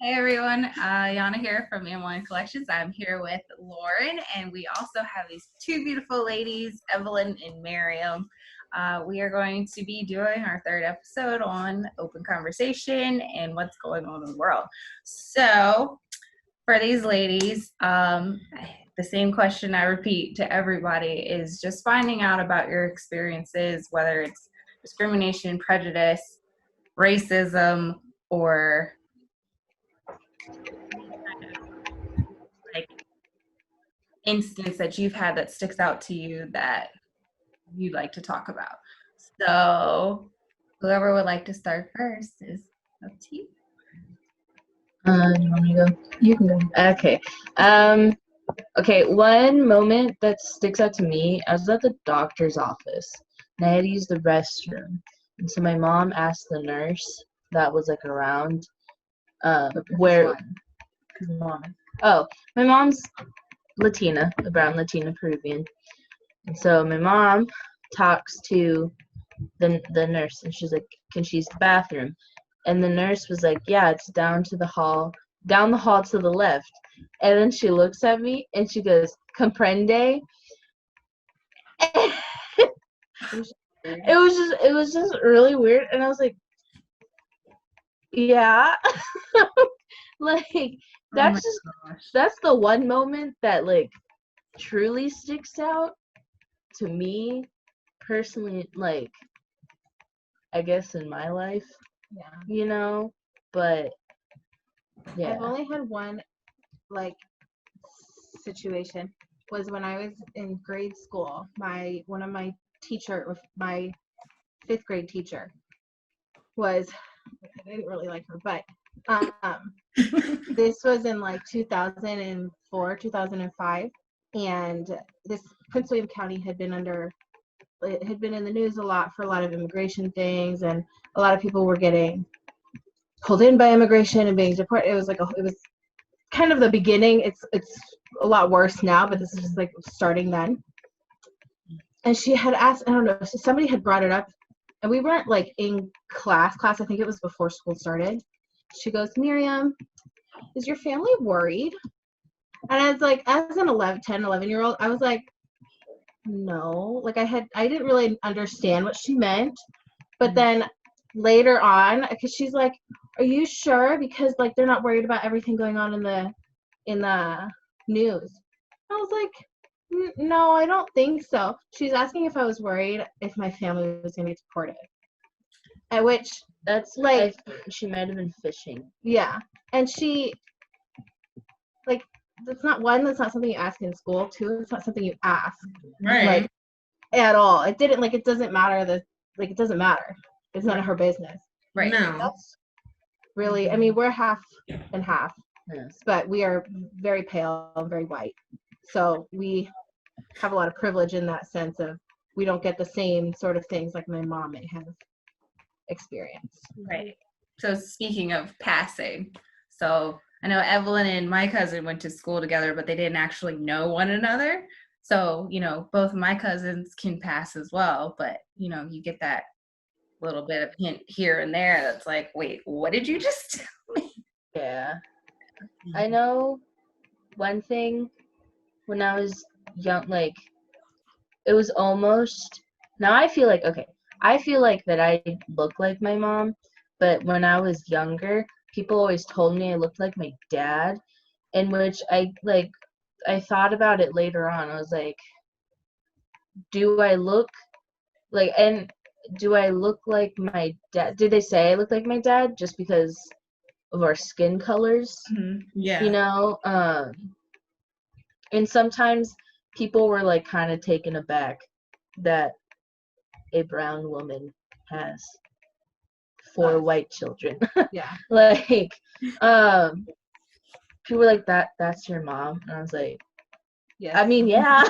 Hey everyone, Yana here from Am.A-line Collections. I'm here with Lauren, and we also have these two beautiful ladies, Evelyn and Miriam. We are going to be doing our third episode on open conversation and what's going on in the world. So, for these ladies, the same question I repeat to everybody is just finding out about your experiences, whether it's discrimination, prejudice, racism, or like instance that you've had that sticks out to you that you'd like to talk about. So whoever would like to start first is up to you. You want me to go? You can go. Okay. Okay, one moment that sticks out to me, I was at the doctor's office and I had to use the restroom. And so my mom asked the nurse that was like around where my mom's Latina, a brown Latina Peruvian. And so my mom talks to the nurse and she's like, can she use the bathroom? And the nurse was like, yeah, it's down the hall to the left. And then she looks at me and she goes, comprende? It was just really weird. And I was like, yeah. Like, that's that's the one moment that like truly sticks out to me personally, like, I guess in my life. Yeah. But yeah. I've only had one like situation was when I was in grade school. My fifth grade teacher was, I didn't really like her, but this was in like 2004, 2005, and this Prince William County had been in the news a lot for a lot of immigration things, and a lot of people were getting pulled in by immigration and being deported. It was kind of the beginning. It's a lot worse now, but this is just like starting then. And she had asked, I don't know, somebody had brought it up, and we weren't like in class. I think it was before school started. She goes, Miriam, is your family worried? And I was like, as an 11-year-old, I was like, no. Like I didn't really understand what she meant. But then later on, because she's like, are you sure? Because like they're not worried about everything going on in the news. I was like, no, I don't think so. She's asking if I was worried if my family was going to get deported. At which that's like, she might have been fishing. Yeah. And she, like, that's not something you ask in school. Two, it's not something you ask. Right. Like, at all. It doesn't matter. It doesn't matter. It's none of her business. Right. No. That's really, I mean, we're half and half. Yes. But we are very pale and very white. So we have a lot of privilege in that sense of we don't get the same sort of things like my mom may have experienced. Right. So speaking of passing, so I know Evelyn and my cousin went to school together, but they didn't actually know one another. So, both my cousins can pass as well, but, you get that little bit of hint here and there that's like, wait, what did you just tell me? Yeah. I know one thing when I was young, like, it was almost, now I feel like that I look like my mom, but when I was younger, people always told me I looked like my dad, in which I thought about it later on. I was like, do I look like my dad? Did they say I look like my dad just because of our skin colors? Mm-hmm. Yeah. And sometimes people were like kind of taken aback that a brown woman has 4 white children. Yeah. Like, people were like, that's your mom? And I was like, yeah. I mean, yeah.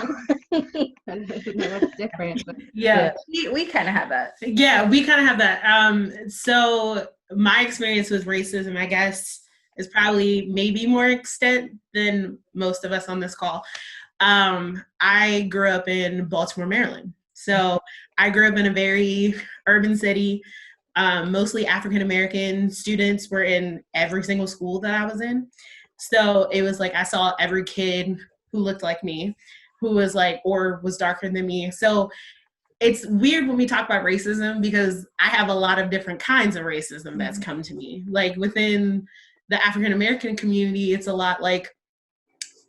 It's different. But yeah. We kind of have that. Yeah, we kind of have that. So my experience with racism, I guess, is probably maybe more extent than most of us on this call. I grew up in Baltimore, Maryland. So I grew up in a very urban city. Mostly African American students were in every single school that I was in. So it was like I saw every kid who looked like me, who was like, or was darker than me. So it's weird when we talk about racism because I have a lot of different kinds of racism that's come to me. Like within the African American community, it's a lot like,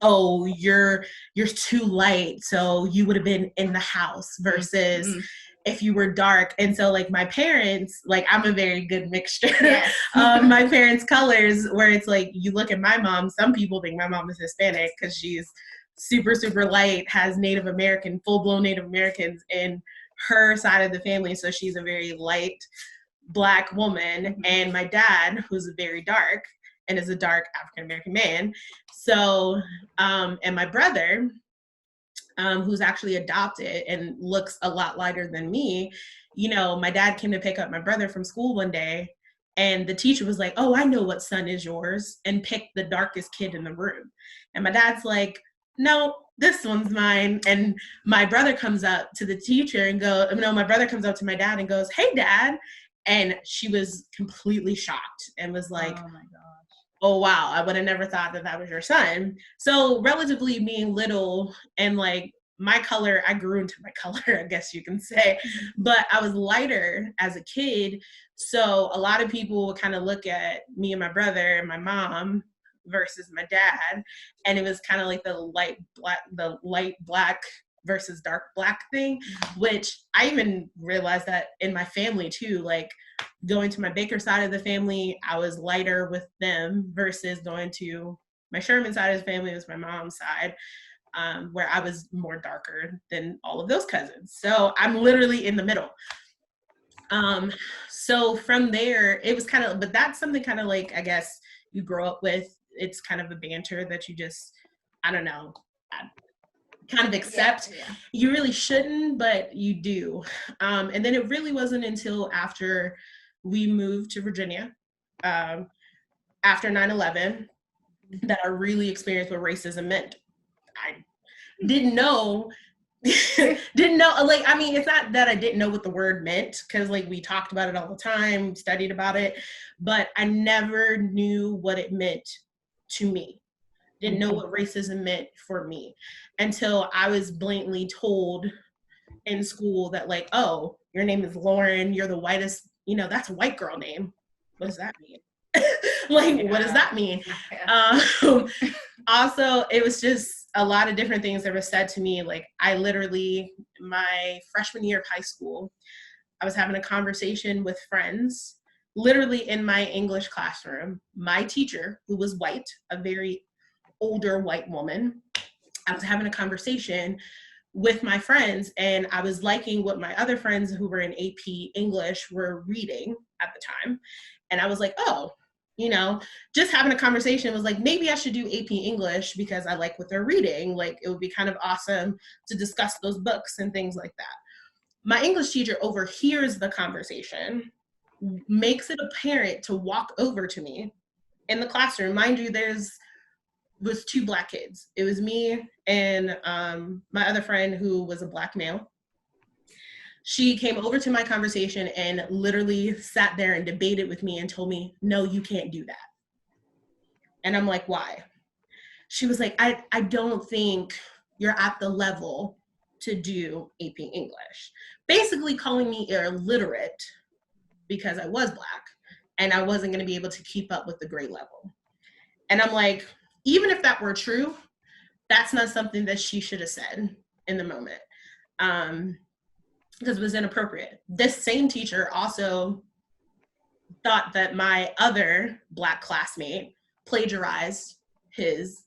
oh, you're too light, so you would have been in the house versus if you were dark. And so like my parents, like I'm a very good mixture Yes. of my parents' colors, where it's like you look at my mom, some people think my mom is Hispanic because she's super, super light, has Native American, full-blown Native Americans in her side of the family. So she's a very light Black woman. And my dad, who's very dark and is a dark African American man. So, and my brother, who's actually adopted and looks a lot lighter than me, you know, my dad came to pick up my brother from school one day, and the teacher was like, "Oh, I know what son is yours," and picked the darkest kid in the room. And my dad's like, "No, this one's mine." And my brother comes up to the teacher and my brother comes up to my dad and goes, "Hey, Dad." And she was completely shocked and was like, "Oh my gosh. Oh, wow, I would have never thought that that was your son." So relatively being little and like my color, I grew into my color, I guess you can say, but I was lighter as a kid. So a lot of people would kind of look at me and my brother and my mom versus my dad. And it was kind of like the light black versus dark black thing, which I even realized that in my family too, like going to my Baker side of the family, I was lighter with them versus going to my Sherman side of the family, was my mom's side, where I was more darker than all of those cousins. So I'm literally in the middle. So from there, it was kind of, but that's something kind of like, I guess you grow up with. It's kind of a banter that you just, I don't know, kind of accept. Yeah. You really shouldn't, but you do. And then it really wasn't until after we moved to Virginia, after 9/11, that I really experienced what racism meant. I didn't know, like, I mean, it's not that I didn't know what the word meant, because like we talked about it all the time, studied about it, but I never knew what it meant to me. Didn't know what racism meant for me until I was blatantly told in school that like, oh, your name is Lauren, you're the whitest, you know, that's a white girl name. What does that mean? Like, what does that mean? Also, it was just a lot of different things that were said to me. Like, I literally, my freshman year of high school, I was having a conversation with friends, literally in my English classroom. My teacher, who was white, a very older white woman, I was having a conversation with my friends, and I was liking what my other friends who were in AP English were reading at the time. And I was like, oh, you know, just having a conversation was like, maybe I should do AP English because I like what they're reading. Like, it would be kind of awesome to discuss those books and things like that. My English teacher overhears the conversation, makes it apparent to walk over to me in the classroom. Mind you, was two Black kids. It was me and my other friend who was a Black male. She came over to my conversation and literally sat there and debated with me and told me, no, you can't do that. And I'm like, why? She was like, I don't think you're at the level to do AP English. Basically calling me illiterate because I was Black and I wasn't going to be able to keep up with the grade level. And I'm like, even if that were true, that's not something that she should have said in the moment, because it was inappropriate. This same teacher also thought that my other Black classmate plagiarized his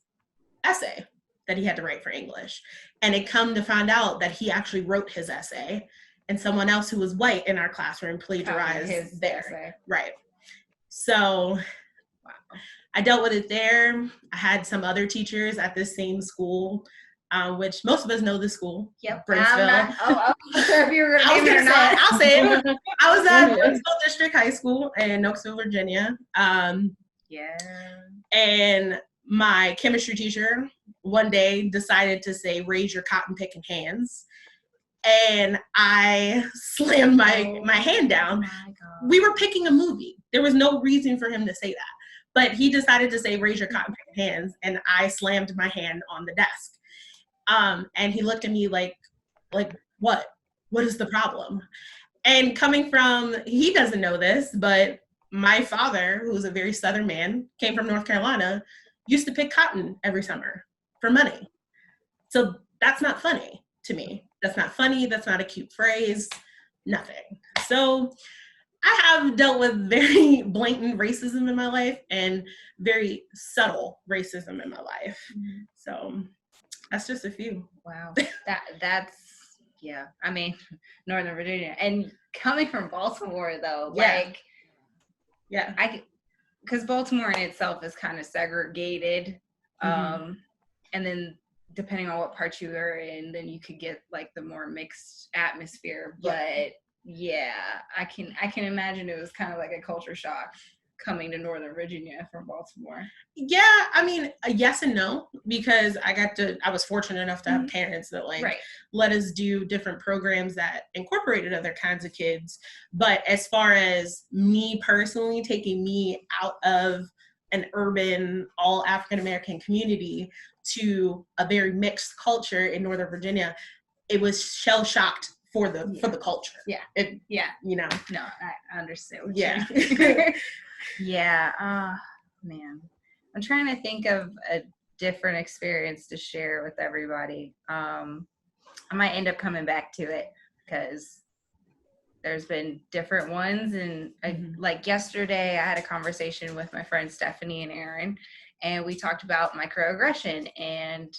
essay that he had to write for English. And it come to find out that he actually wrote his essay, and someone else who was white in our classroom plagiarized his essay. Right. So wow. I dealt with it there. I had some other teachers at this same school, which most of us know the school. Yep. Brinsville. I'm not sure if you were going to name it or not. I'll say it. I was at Brinsville District High School in Knoxville, Virginia. Yeah. And my chemistry teacher one day decided to say, raise your cotton picking hands. and I slammed my hand down. My God. We were picking a movie. There was no reason for him to say that. But he decided to say, raise your cotton picking hands, and I slammed my hand on the desk. And he looked at me like what? What is the problem? And coming from, he doesn't know this, but my father, who's a very Southern man, came from North Carolina, used to pick cotton every summer for money. So that's not funny to me. That's not funny. That's not a cute phrase. Nothing. So I have dealt with very blatant racism in my life and very subtle racism in my life. So that's just a few. Wow. That's yeah. I mean, Northern Virginia, and coming from Baltimore though, like because Baltimore in itself is kind of segregated, and then depending on what part you are in, then you could get like the more mixed atmosphere. But yeah, I can imagine it was kind of like a culture shock coming to Northern Virginia from Baltimore. Yeah, I mean, yes and no, because I was fortunate enough to have parents that let us do different programs that incorporated other kinds of kids. But as far as me personally taking me out of an urban, all African American community to a very mixed culture in Northern Virginia, it was shell shocked for the culture. Yeah. You know. No, I understand what yeah. Yeah. Man. I'm trying to think of a different experience to share with everybody. I might end up coming back to it because there's been different ones. And like yesterday, I had a conversation with my friends Stephanie and Aaron, and we talked about microaggression. And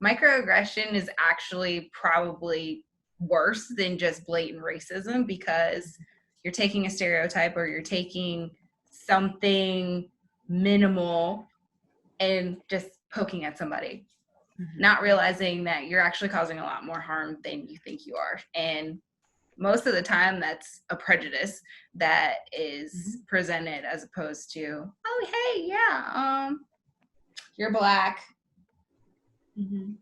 microaggression is actually probably worse than just blatant racism because you're taking a stereotype or you're taking something minimal and just poking at somebody, not realizing that you're actually causing a lot more harm than you think you are. And most of the time that's a prejudice that is presented as opposed to, oh, hey, yeah, you're Black. You're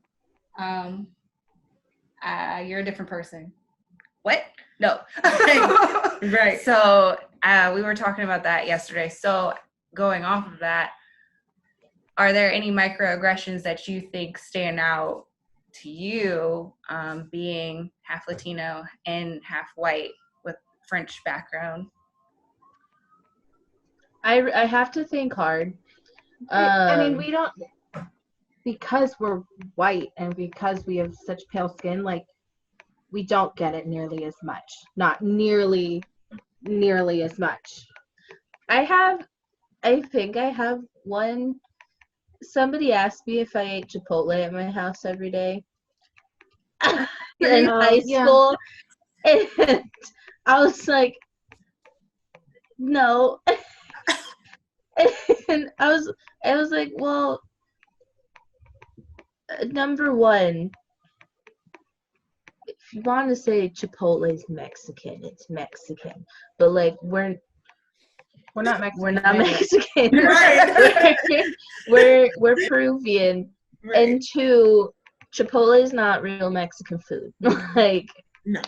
a different person. What? No. Right. So we were talking about that yesterday. So going off of that, are there any microaggressions that you think stand out to you, being half Latino and half white with French background? I have to think hard. I mean, we don't, because we're white and because we have such pale skin, like, we don't get it nearly as much. Not nearly as much. I think I have one. Somebody asked me if I ate Chipotle at my house every day in high school. And I was like, no. And I was like, well, number one, if you want to say Chipotle's Mexican, it's Mexican. But like we're not Mexican. We're not Mexican. Right. we're Peruvian. Right. And two, Chipotle is not real Mexican food. Like, no.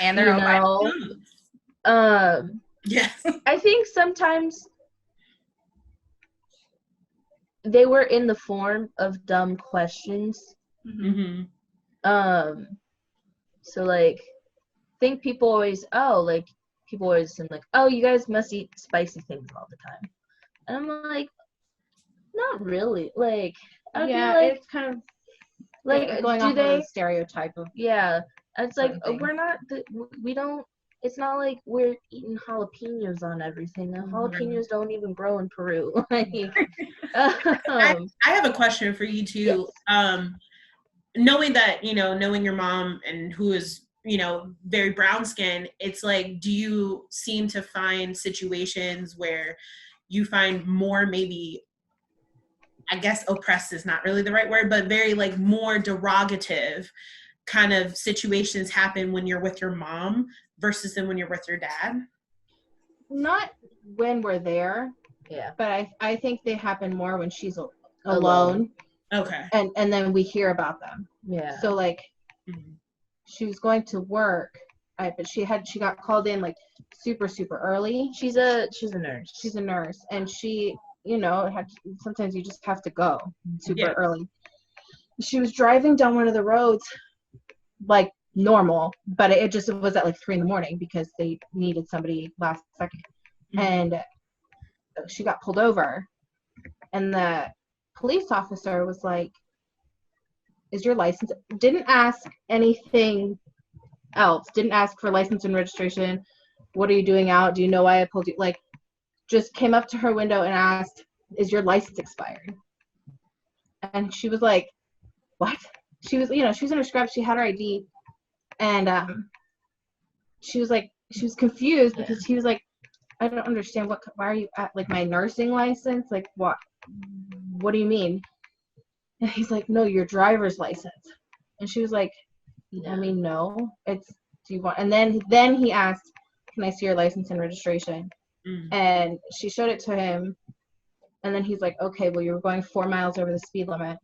And they're all yes. I think sometimes they were in the form of dumb questions. So like, I think people always seem like, oh, you guys must eat spicy things all the time. And I'm like, not really. Like, it's kind of like, going off of the stereotype of it's like we're not we don't. It's not like we're eating jalapenos on everything. The jalapenos don't even grow in Peru. Like, I have a question for you too. Yes. Knowing that, knowing your mom and who is, very brown skin, it's like, do you seem to find situations where you find more, maybe, I guess oppressed is not really the right word, but very like more derogative kind of situations happen when you're with your mom versus than when you're with your dad? Not when we're there. Yeah. But I think they happen more when she's alone. Okay. And then we hear about them. Yeah. So like, she was going to work, but she got called in like super early. She's a nurse. She's a nurse, and she, you know, sometimes you just have to go super early. She was driving down one of the roads like normal, but it was at like 3 a.m. because they needed somebody last second. And she got pulled over, and the police officer was like, is your license, didn't ask anything else, didn't ask for license and registration, what are you doing out, do you know why I pulled you, like, just came up to her window and asked, is your license expired? And she was like, what? She was, you know, she was in her scrubs, she had her ID, and she was confused because he was like, I don't understand, why are you at, like, my nursing license, like, what do you mean? And he's like, no, your driver's license. And she was like, I mean, no, it's, do you want, and then he asked, can I see your license and registration? And she showed it to him, and then he's like, okay, well, you're going 4 miles over the speed limit.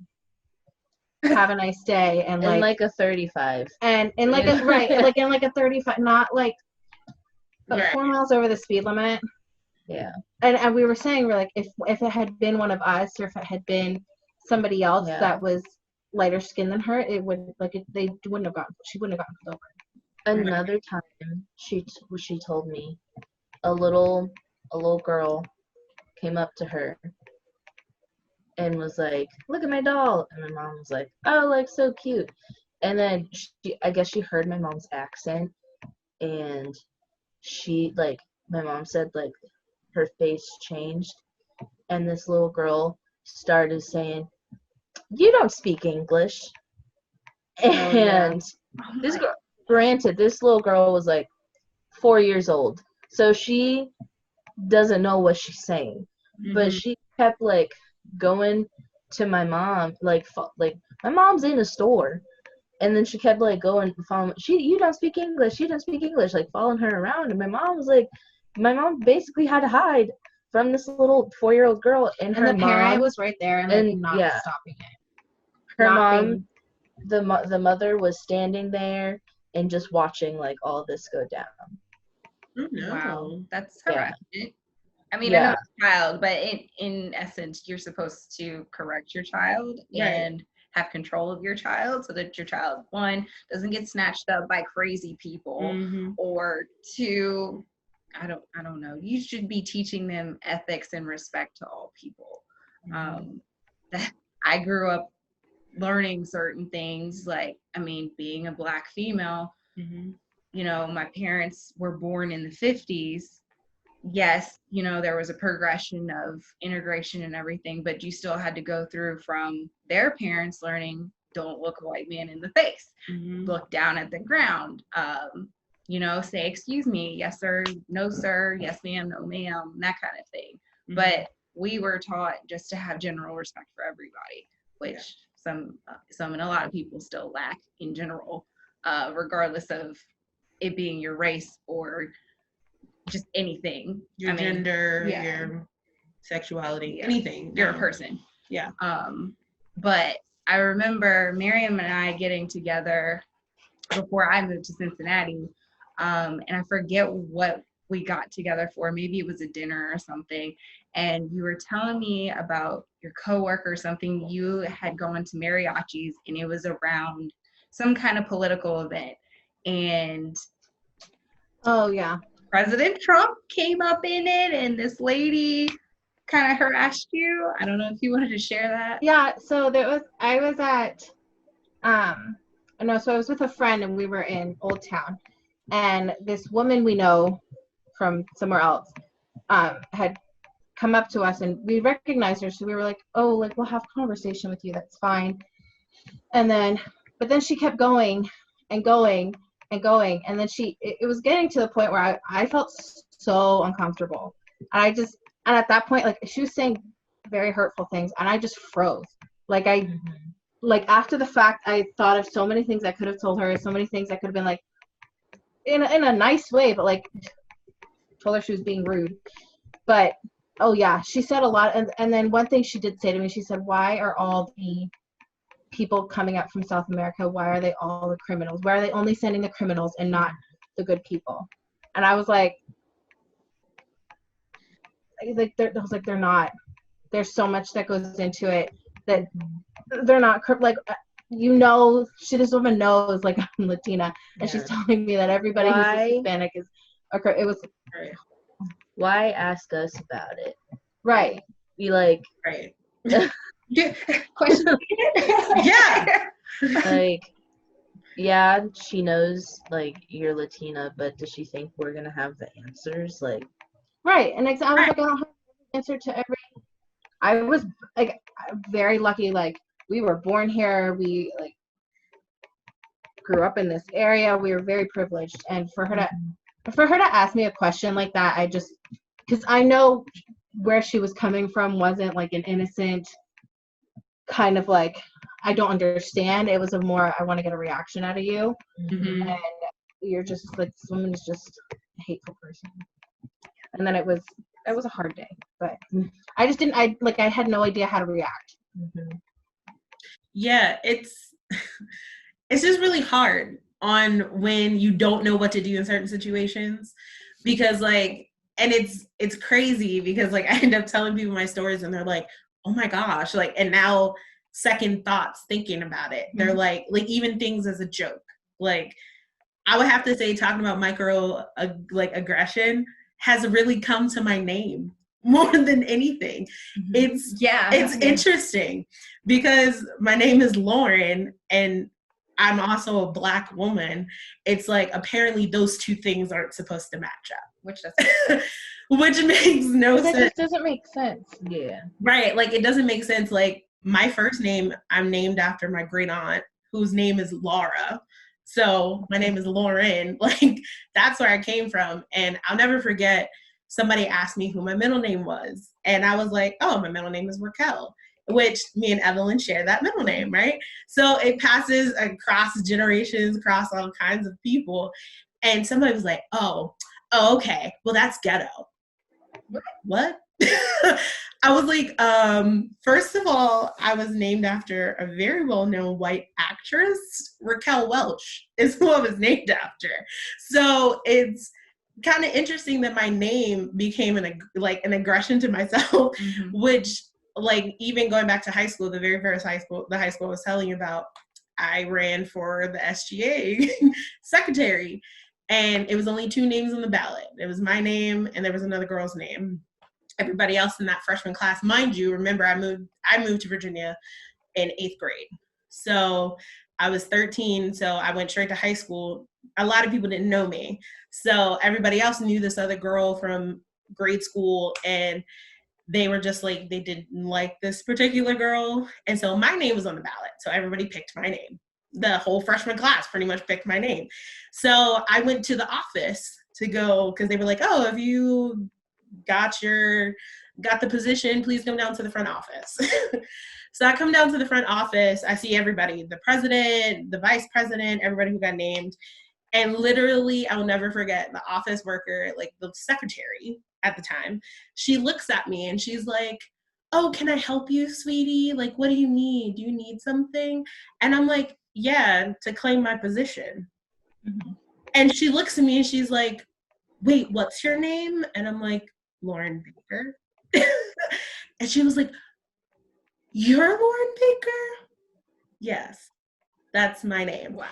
Have a nice day. And like a 35. And like a, right, like in like a 35, not like, but 4 miles over the speed limit. Yeah. And we were saying, we're like, if it had been one of us, or if it had been somebody else that was lighter skinned than her, it would, like, she wouldn't have gotten pulled over. Another time, she told me, a little girl came up to her and was like, look at my doll. And my mom was like, oh, like, so cute. And then I guess she heard my mom's accent, and she, like, my mom said, like, her face changed, and this little girl started saying, you don't speak English. And this girl, granted, this little girl was like 4 years old, so she doesn't know what she's saying, but she kept, like, going to my mom, like my mom's in a store, and then she kept, like, going, following, you don't speak English, like, following her around. And my mom basically had to hide from this little 4-year-old girl, and her the parent was right there and like, not stopping it. Her mom, the mother was standing there and just watching, like, all this go down. Oh, no. Wow, that's horrific. I mean, I know it's a child, but in essence, you're supposed to correct your child and have control of your child, so that your child, one, doesn't get snatched up by crazy people, or two, I don't know. You should be teaching them ethics and respect to all people. I grew up learning certain things, like, I mean, being a Black female, you know, my parents were born in the 50s. Yes, you know, there was a progression of integration and everything, but you still had to go through from their parents learning, don't look a white man in the face, look down at the ground, you know, say, excuse me, yes, sir, no, sir, yes, ma'am, no, ma'am, that kind of thing. But we were taught just to have general respect for everybody, which some and a lot of people still lack in general, regardless of it being your race or just anything. Your gender, your sexuality, anything. You're a person. Yeah. But I remember Miriam and I getting together before I moved to Cincinnati, and I forget what we got together for. Maybe it was a dinner or something, and you were telling me about your coworker or something. You had gone to mariachis, and it was around some kind of political event, and President Trump came up in it, and this lady kind of harassed you. I don't know if you wanted to share that. Yeah, so I was with a friend, and we were in Old Town, and this woman we know from somewhere else had come up to us, and we recognized her, so we were like, oh, like, we'll have a conversation with you, that's fine. But then she kept going and going and going, and then it was getting to the point where I felt so uncomfortable, and at that point, like, she was saying very hurtful things, and I just froze. Like, like, after the fact, I thought of so many things I could have told her, so many things I could have been like, in a nice way, but, like, told her she was being rude. But she said a lot, and then one thing she did say to me, she said, why are all the people coming up from South America, why are they all the criminals? Why are they only sending the criminals and not the good people? And I was like, they're not. There's so much that goes into it that they're not like, this woman knows like I'm Latina, and she's telling me that everybody who's Hispanic is. It was. Why ask us about it? Right. Be like. Right. Question. Yeah. Like, yeah, she knows like you're Latina, but does she think we're gonna have the answers? Like. Right, and I was like, I don't have an answer to every. I was like very lucky. Like we were born here, we like grew up in this area. We were very privileged, and for her to ask me a question like that, I just because I know where she was coming from wasn't like an innocent kind of like I don't understand. It was a more I want to get a reaction out of you, and you're just like this woman is just a hateful person. And then it was a hard day, but I just didn't. I had no idea how to react. Yeah, it's just really hard on when you don't know what to do in certain situations, because like, and it's crazy because like I end up telling people my stories and they're like, oh my gosh, like, and now second thoughts thinking about it, they're like even things as a joke, like I would have to say talking about micro like aggression has really come to my name more than anything. It's interesting because my name is Lauren and I'm also a Black woman. It's like apparently those two things aren't supposed to match up, which makes no sense. That just doesn't make sense. Yeah. Right, like it doesn't make sense. Like my first name, I'm named after my great aunt, whose name is Laura. So my name is Lauren. Like that's where I came from. And I'll never forget somebody asked me who my middle name was. And I was like, oh, my middle name is Raquel, which me and Evelyn share that middle name, right? So it passes across generations, across all kinds of people. And somebody was like, oh, okay. Well, that's ghetto. What? I was like, first of all, I was named after a very well-known white actress. Raquel Welch is who I was named after. So it's kind of interesting that my name became an aggression to myself, which like even going back to high school, the very first high school I was telling you about, I ran for the SGA secretary, and it was only two names on the ballot. It was my name and there was another girl's name. Everybody else in that freshman class, mind you, remember I moved to Virginia in 8th grade. So I was 13, so I went straight to high school. A lot of people didn't know me. So everybody else knew this other girl from grade school, and they were just like, they didn't like this particular girl. And so my name was on the ballot. So everybody picked my name. The whole freshman class pretty much picked my name. So I went to the office to go, because they were like, oh, if you got the position, please come down to the front office. So I come down to the front office, I see everybody, the president, the vice president, everybody who got named. And literally, I'll never forget the office worker, like the secretary at the time, she looks at me and she's like, oh, can I help you, sweetie? Like, what do you need? Do you need something? And I'm like, yeah, to claim my position. And she looks at me and she's like, wait, what's your name? And I'm like, Lauren Baker. And she was like, you're Lauren Baker? Yes, that's my name. Wow.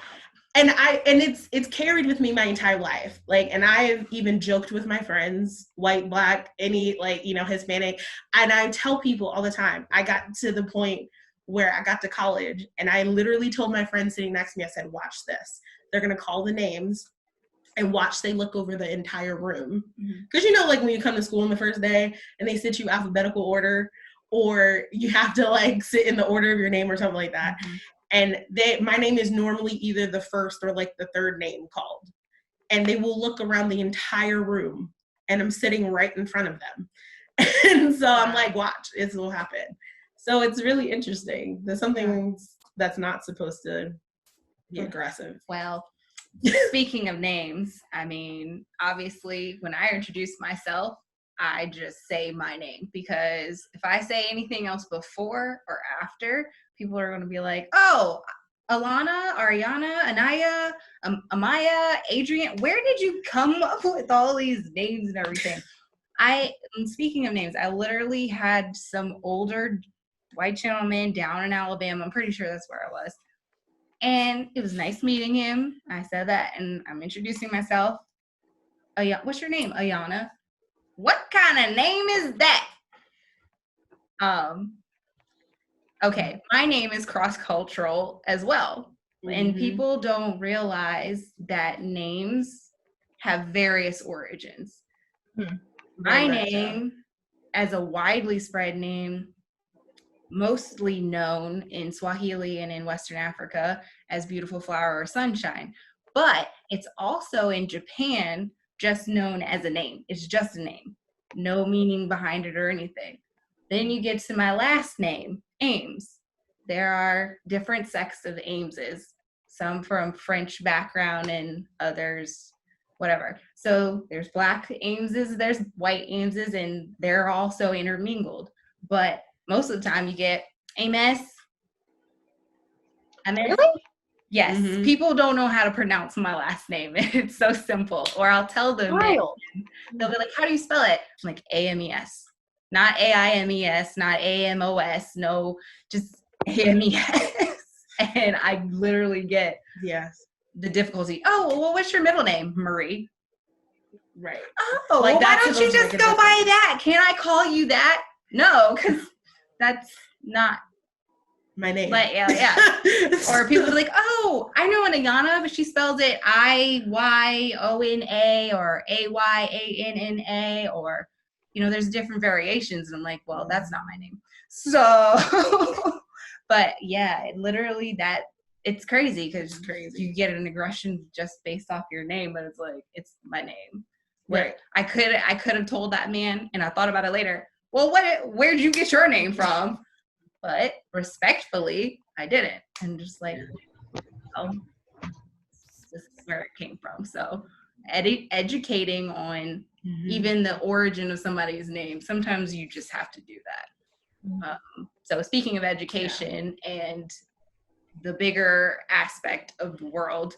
And it's carried with me my entire life. Like, and I've even joked with my friends, white, Black, any, like, you know, Hispanic. And I tell people all the time, I got to the point where I got to college and I literally told my friend sitting next to me, I said, watch this. They're going to call the names and watch they look over the entire room. Because, you know, like when you come to school on the first day and they sit you alphabetical order, or you have to like sit in the order of your name or something like that. And my name is normally either the first or like the third name called. And they will look around the entire room and I'm sitting right in front of them. And so I'm like, watch, this will happen. So it's really interesting. There's something that's not supposed to be aggressive. Well, speaking of names, I mean, obviously when I introduced myself, I just say my name, because if I say anything else before or after, people are going to be like, oh, Alana, Ariana, Anaya, Amaya, Adrian, where did you come up with all these names and everything? Speaking of names, I literally had some older white gentleman down in Alabama. I'm pretty sure that's where I was. And it was nice meeting him. I said that, and I'm introducing myself. What's your name? Ayana. What kind of name is that? Okay, my name is cross-cultural as well. And people don't realize that names have various origins. My name, as a widely spread name, mostly known in Swahili and in Western Africa as Beautiful Flower or Sunshine, but it's also in Japan just known as a name. It's just a name, no meaning behind it or anything. Then you get to my last name, Ames. There are different sects of Ameses, some from French background and others whatever. So there's black Ameses, there's white Ameses, and they're also intermingled. But most of the time you get Ames. Really? Yes. People don't know how to pronounce my last name. It's so simple. Or I'll tell them it. They'll be like, how do you spell it? I'm like, Ames. Not AIMES, not AMOS, no, just AMES. And I literally get the difficulty. Oh, well, what's your middle name? Marie. Right. Oh, like, well, why don't you just go by that? Can I call you that? No, because that's not my name. But yeah. Or people be like, oh, I know an Ayana, but she spells it IYONA or AYANNA, or, you know, there's different variations. And I'm like, well, that's not my name. So, but yeah, literally it's crazy, because you get an aggression just based off your name, but it's like, it's my name. Right. I could have told that man, and I thought about it later. Well, where'd you get your name from? But respectfully, I didn't. And just like, oh, this is where it came from. So educating on even the origin of somebody's name, sometimes you just have to do that. So speaking of education and the bigger aspect of the world,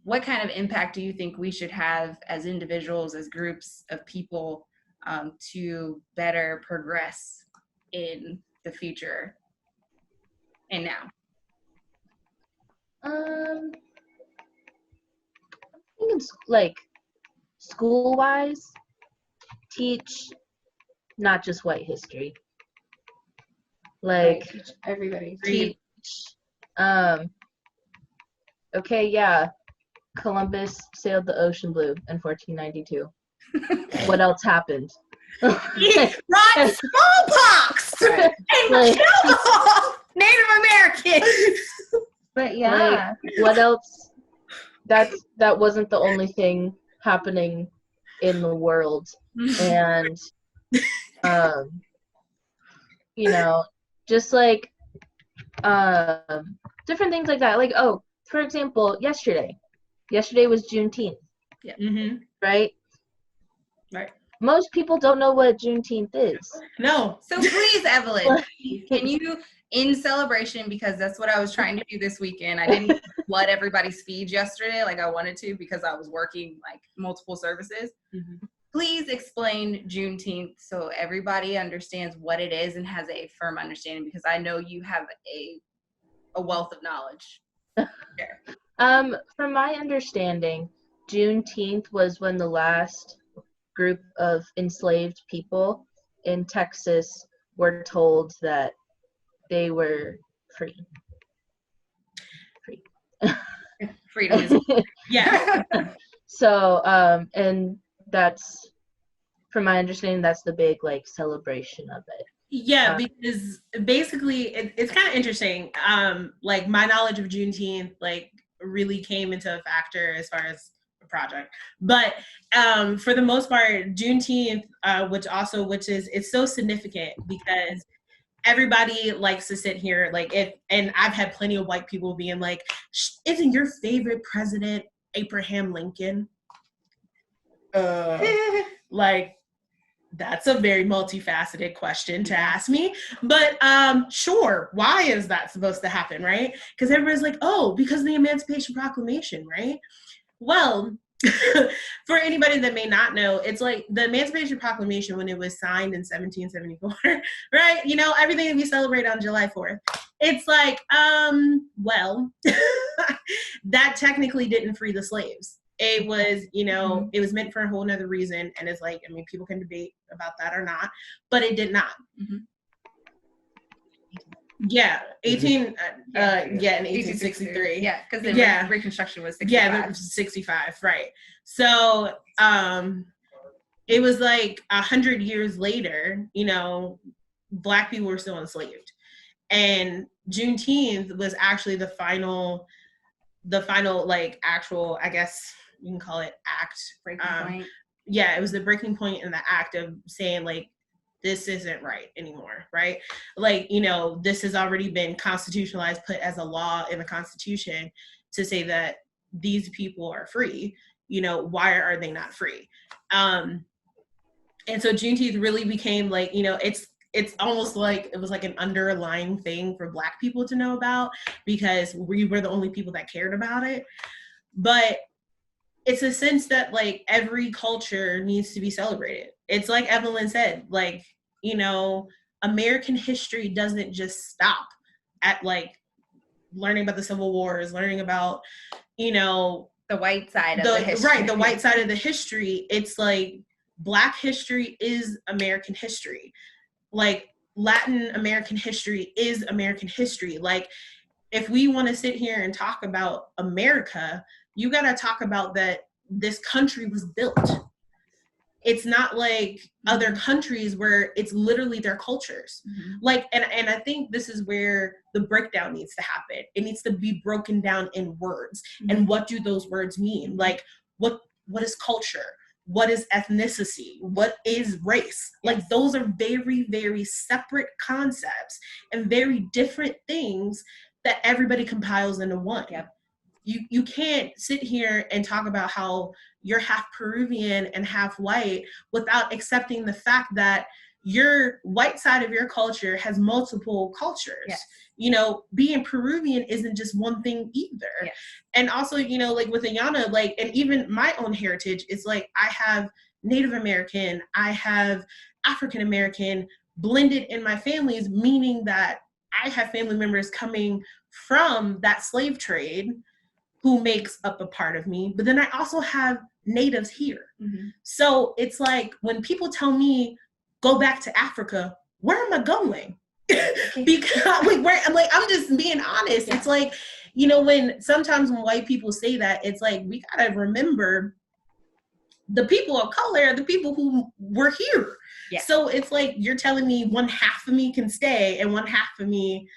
what kind of impact do you think we should have as individuals, as groups of people, to better progress in the future and now? I think it's like school-wise, teach not just white history. Like teach everybody. Teach. Okay, yeah. Columbus sailed the ocean blue in 1492. What else happened? He brought smallpox and killed all Native Americans. But yeah, what else? That wasn't the only thing happening in the world, and you know, just like different things like that. Like, oh, for example, yesterday was Juneteenth. Yeah. Right. Most people don't know what Juneteenth is. No. So please, Evelyn, can you, in celebration, because that's what I was trying to do this weekend. I didn't flood everybody's feeds yesterday like I wanted to, because I was working like multiple services. Please explain Juneteenth so everybody understands what it is and has a firm understanding, because I know you have a wealth of knowledge. From my understanding, Juneteenth was when the last group of enslaved people in Texas were told that they were free. Freedom is So, and that's, from my understanding, that's the big like celebration of it. Yeah, because basically it's kind of interesting. Like my knowledge of Juneteenth like really came into a factor as far as the project. But for the most part, Juneteenth, which is it's so significant because everybody likes to sit here and I've had plenty of white people being like, isn't your favorite president Abraham Lincoln? Like, That's a very multifaceted question to ask me, but sure. Why is that supposed to happen, right? Because everybody's like, oh, because of the Emancipation Proclamation, right? Well, for anybody that may not know, it's like the Emancipation Proclamation, when it was signed in 1774, right? You know, everything that we celebrate on July 4th. It's like, well, that technically didn't free the slaves. It was, you know, it was meant for a whole nother reason. And it's like, I mean, people can debate about that or not, but it did not. Yeah, in 1863. Yeah, because the Reconstruction was 65. Yeah, 65, right. So it was like 100 years later, you know, Black people were still enslaved. And Juneteenth was actually the final like actual, I guess you can call it act. Breaking point. Yeah, it was the breaking point in the act of saying like, this isn't right anymore, right? Like, you know, this has already been constitutionalized, put as a law in the Constitution to say that these people are free. You know, why are they not free? And so Juneteenth really became like, you know, it's almost like it was like an underlying thing for Black people to know about because we were the only people that cared about it. But it's a sense that like every culture needs to be celebrated. It's like Evelyn said, like, you know, American history doesn't just stop at like learning about the Civil Wars, learning about, you know, the white side of the history. Right, the white side of the history. It's like Black history is American history. Like Latin American history is American history. Like if we want to sit here and talk about America, you got to talk about that this country was built. It's not like other countries where it's literally their cultures. Like, and I think this is where the breakdown needs to happen. It needs to be broken down in words. And what do those words mean? Like, what is culture? What is ethnicity? What is race? Like, those are very, very separate concepts and very different things that everybody compiles into one. You can't sit here and talk about how you're half Peruvian and half white without accepting the fact that your white side of your culture has multiple cultures. You know, being Peruvian isn't just one thing either. And also, you know, like with Ayana, like, and even my own heritage, it's like I have Native American, I have African American blended in my families, meaning that I have family members coming from that slave trade who makes up a part of me, but then I also have natives here. So it's like when people tell me, go back to Africa, where am I going? Because like, I'm just being honest. It's like, you know, sometimes when white people say that, it's like, we gotta remember the people of color, the people who were here. So it's like, you're telling me one half of me can stay and one half of me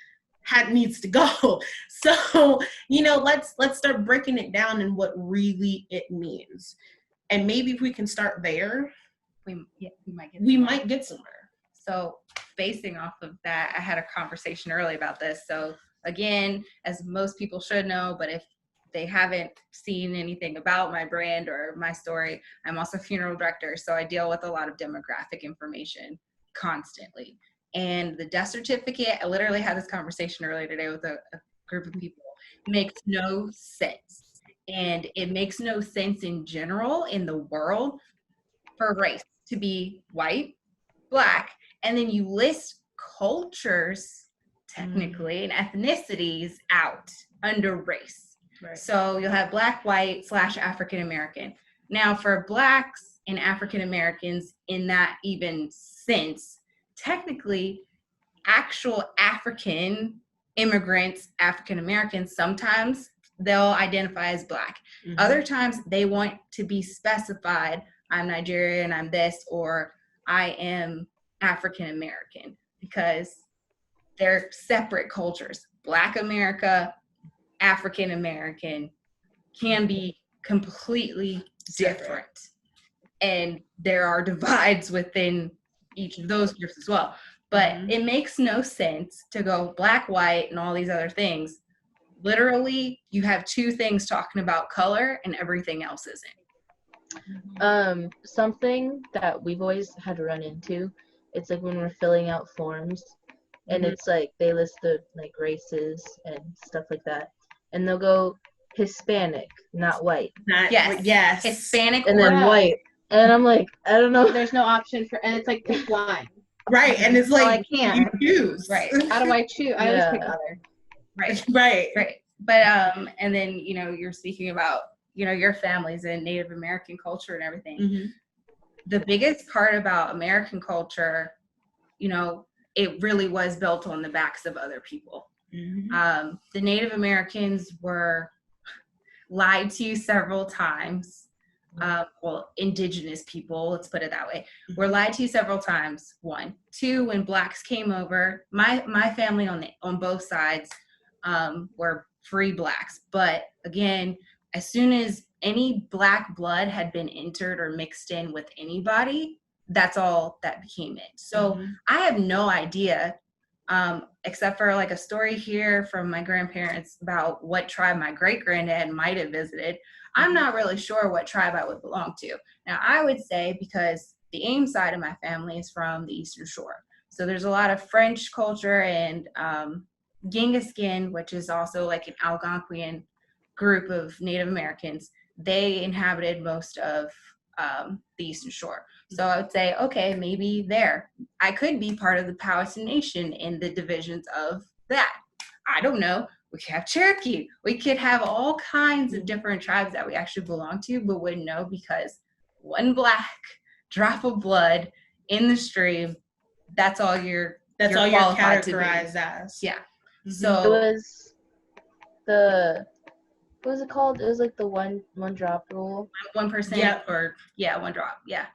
needs to go. So, you know, let's start breaking it down and what really it means. And maybe if we can start there, we might get somewhere. So basing off of that, I had a conversation early about this. So again, as most people should know, but if they haven't seen anything about my brand or my story, I'm also a funeral director. So I deal with a lot of demographic information constantly. And the death certificate, I literally had this conversation earlier today with a group of people, makes no sense. And it makes no sense in general in the world for race to be white, Black, and then you list cultures technically and ethnicities out under race. So you'll have Black, white / African American. Now for Blacks and African Americans in that even sense, technically, actual African immigrants, African Americans, sometimes they'll identify as Black. Other times they want to be specified, I'm Nigerian, I'm this, or I am African American, because they're separate cultures. Black America, African American can be completely different. And there are divides within each of those groups as well. But it makes no sense to go Black, white, and all these other things. Literally, you have two things talking about color and everything else isn't. Something that we've always had to run into, it's like when we're filling out forms, and it's like they list the like races and stuff like that, and they'll go Hispanic, not white, Yes. Hispanic and or then white, and I'm like, I don't know. There's no option for, and it's like pick one. Right, and it's So like I can't. you choose. Right. How do I choose? I always pick Yeah. other. Right. Right. But and then you're speaking about your families and Native American culture and everything. Mhm. The biggest part about American culture, it really was built on the backs of other people. Mhm. The Native Americans were lied to several times. Well, indigenous people, let's put it that way, were lied to several times. One, two, when blacks came over, my family on both sides were free blacks. But again, as soon as any black blood had been entered or mixed in with anybody, that's all that became it. So I have no idea, except for like a story here from my grandparents about what tribe my great granddad might have visited. I'm not really sure what tribe I would belong to. Now, I would say, because the Ames side of my family is from the Eastern Shore, so there's a lot of French culture and Genghis-Skin, which is also like an Algonquian group of Native Americans. They inhabited most of the Eastern Shore. So I would say, okay, maybe there. I could be part of the Powhatan Nation in the divisions of that. I don't know. We could have Cherokee. We could have all kinds of different tribes that we actually belong to, but wouldn't know because one black drop of blood in the stream, that's all you're qualified categorized to be. as. Yeah. It So was the what was it called? It was like the one drop rule. 1% or one drop. Yeah.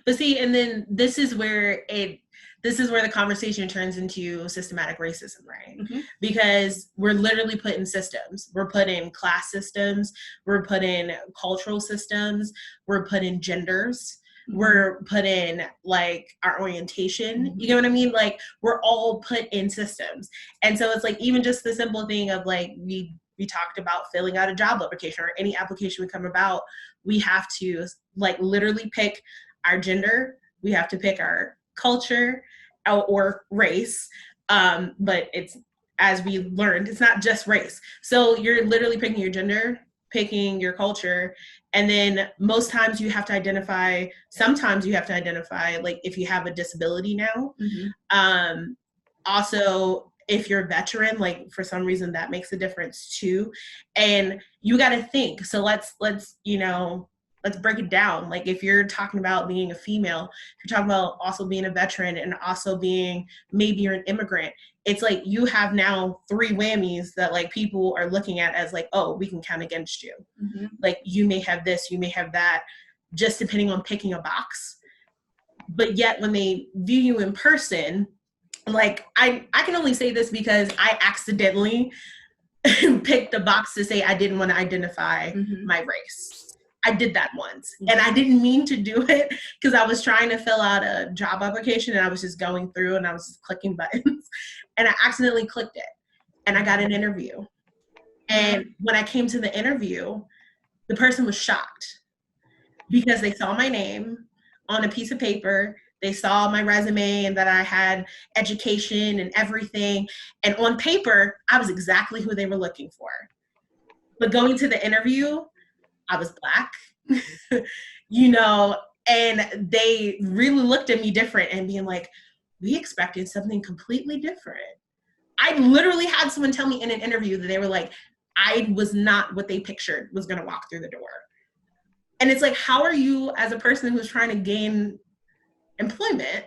But see, and then this is where the conversation turns into systematic racism, right? Because we're literally put in systems. We're put in class systems. We're put in cultural systems. We're put in genders. We're put in like our orientation. You know what I mean? Like we're all put in systems. And so it's like even just the simple thing of like we talked about filling out a job application or any application we come about, we have to like literally pick our gender, we have to pick our culture or race. But it's, as we learned, it's not just race. So you're literally picking your gender, picking your culture, and then most times you have to identify, sometimes you have to identify like if you have a disability now. Also, if you're a veteran, like for some reason that makes a difference too. And you got to think, so let's break it down. Like if you're talking about being a female, if you're talking about also being a veteran and also being, maybe you're an immigrant, it's like you have now 3 whammies that like people are looking at as like, oh, we can count against you. Like you may have this, you may have that, just depending on picking a box. But yet when they view you in person, like I can only say this because I accidentally picked a box to say I didn't want to identify my race. I did that once and I didn't mean to do it because I was trying to fill out a job application and I was just going through and I was just clicking buttons and I accidentally clicked it and I got an interview. And when I came to the interview, the person was shocked because they saw my name on a piece of paper. They saw my resume and that I had education and everything. And on paper, I was exactly who they were looking for. But going to the interview, I was Black, and they really looked at me different and being like, we expected something completely different. I literally had someone tell me in an interview that they were like, I was not what they pictured was going to walk through the door. And it's like, how are you as a person who's trying to gain employment,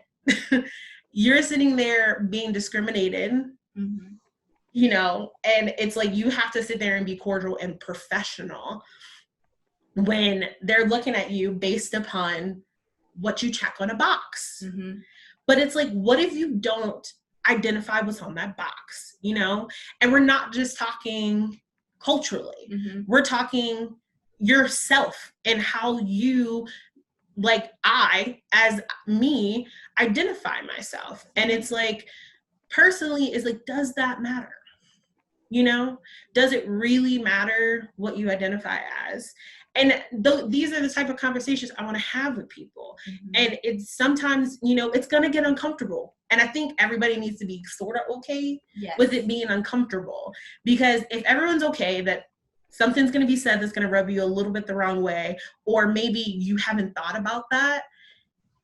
you're sitting there being discriminated, and it's like you have to sit there and be cordial and professional when they're looking at you based upon what you check on a box. But it's like, what if you don't identify what's on that box, And we're not just talking culturally. We're talking yourself and how you, like I, as me, identify myself. And it's like, personally, is like, does that matter? Does it really matter what you identify as? And these are the type of conversations I want to have with people. And it's sometimes, it's going to get uncomfortable. And I think everybody needs to be sort of okay with it being uncomfortable. Because if everyone's okay that something's going to be said that's going to rub you a little bit the wrong way, or maybe you haven't thought about that,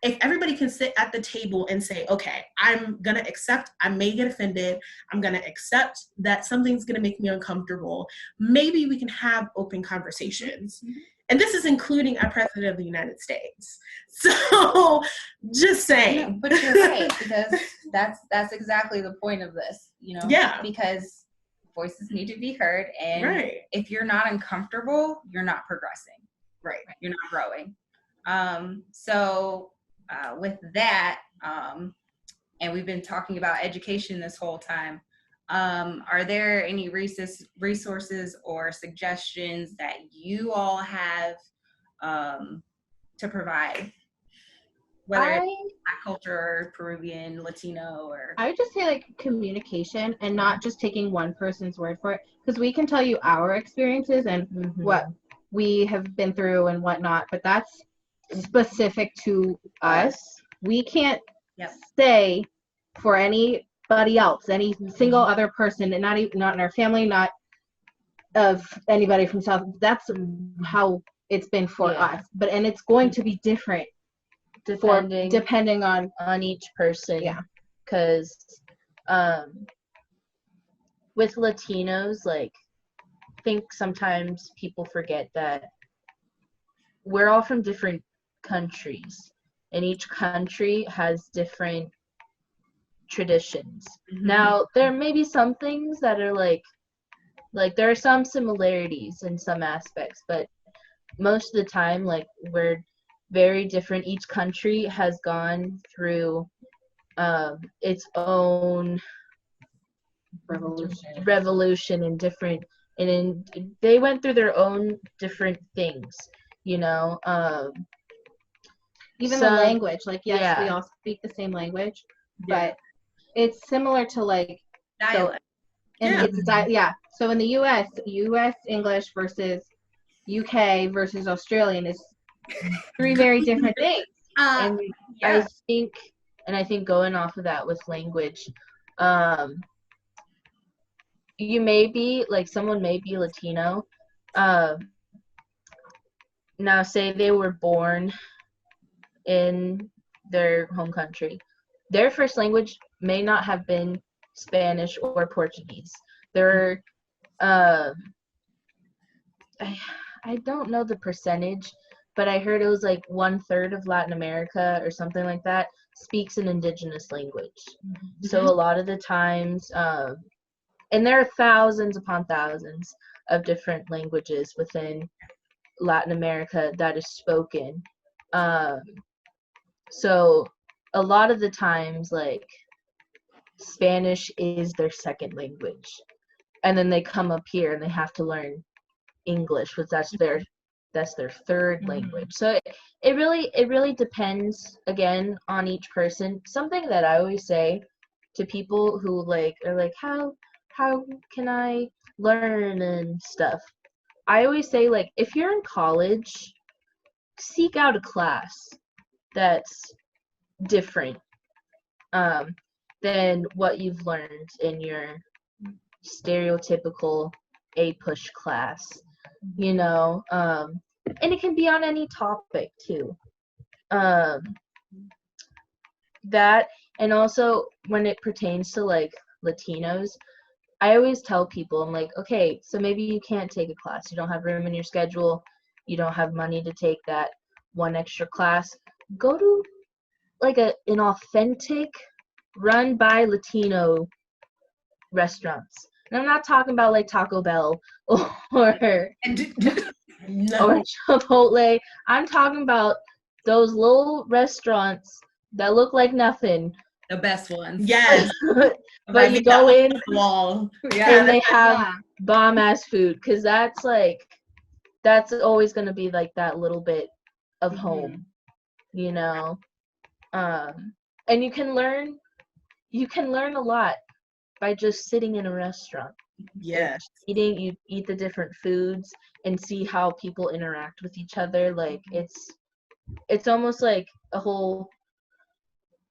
if everybody can sit at the table and say, okay, I'm going to accept, I may get offended, I'm going to accept that something's going to make me uncomfortable, maybe we can have open conversations. And this is including our president of the United States. So just saying. No, but you're right, because that's exactly the point of this, Yeah. Because voices need to be heard. And if you're not uncomfortable, you're not progressing. Right. You're not growing. So with that, and we've been talking about education this whole time, are there any resources or suggestions that you all have to provide, whether it's Black culture or Peruvian, Latino, or? I would just say like communication, and not just taking one person's word for it, because we can tell you our experiences and what we have been through and whatnot, but that's specific to us. We can't say for anybody else, any single other person, and not in our family, not of anybody from South. That's how it's been for us, and it's going to be different depending on each person. Because with Latinos, like, I think sometimes people forget that we're all from different countries, and each country has different traditions. Now, there may be some things that are like there are some similarities in some aspects, but most of the time, like, we're very different. Each country has gone through its own revolution and different, they went through their own different things, even the language, like, yes, we all speak the same language, but it's similar to like dialect. So in the US English versus UK versus Australian is three very different things. And I think going off of that with language, you may be like, someone may be Latino, now say they were born in their home country, their first language may not have been Spanish or Portuguese. There are I don't know the percentage, but I heard it was like 1/3 of Latin America or something like that speaks an indigenous language. So a lot of the times, and there are thousands upon thousands of different languages within Latin America that is spoken. So a lot of the times, like, Spanish is their second language, and then they come up here and they have to learn English, which that's their third language. So it really depends, again, on each person. Something that I always say to people who are like, how can I learn and stuff, I always say, like, if you're in college, seek out a class that's different than what you've learned in your stereotypical A-push class, and it can be on any topic too. That, and also when it pertains to like Latinos, I always tell people, I'm like, okay, so maybe you can't take a class, you don't have room in your schedule, you don't have money to take that one extra class, go to like an authentic run by Latino restaurants. And I'm not talking about like Taco Bell or Chipotle. I'm talking about those little restaurants that look like nothing. The best ones. Yes. But you go in wall. and they have bomb ass food, because that's always going to be like that little bit of home, and you can learn a lot by just sitting in a restaurant. Yeah. You eat the different foods and see how people interact with each other. Like it's almost like a whole,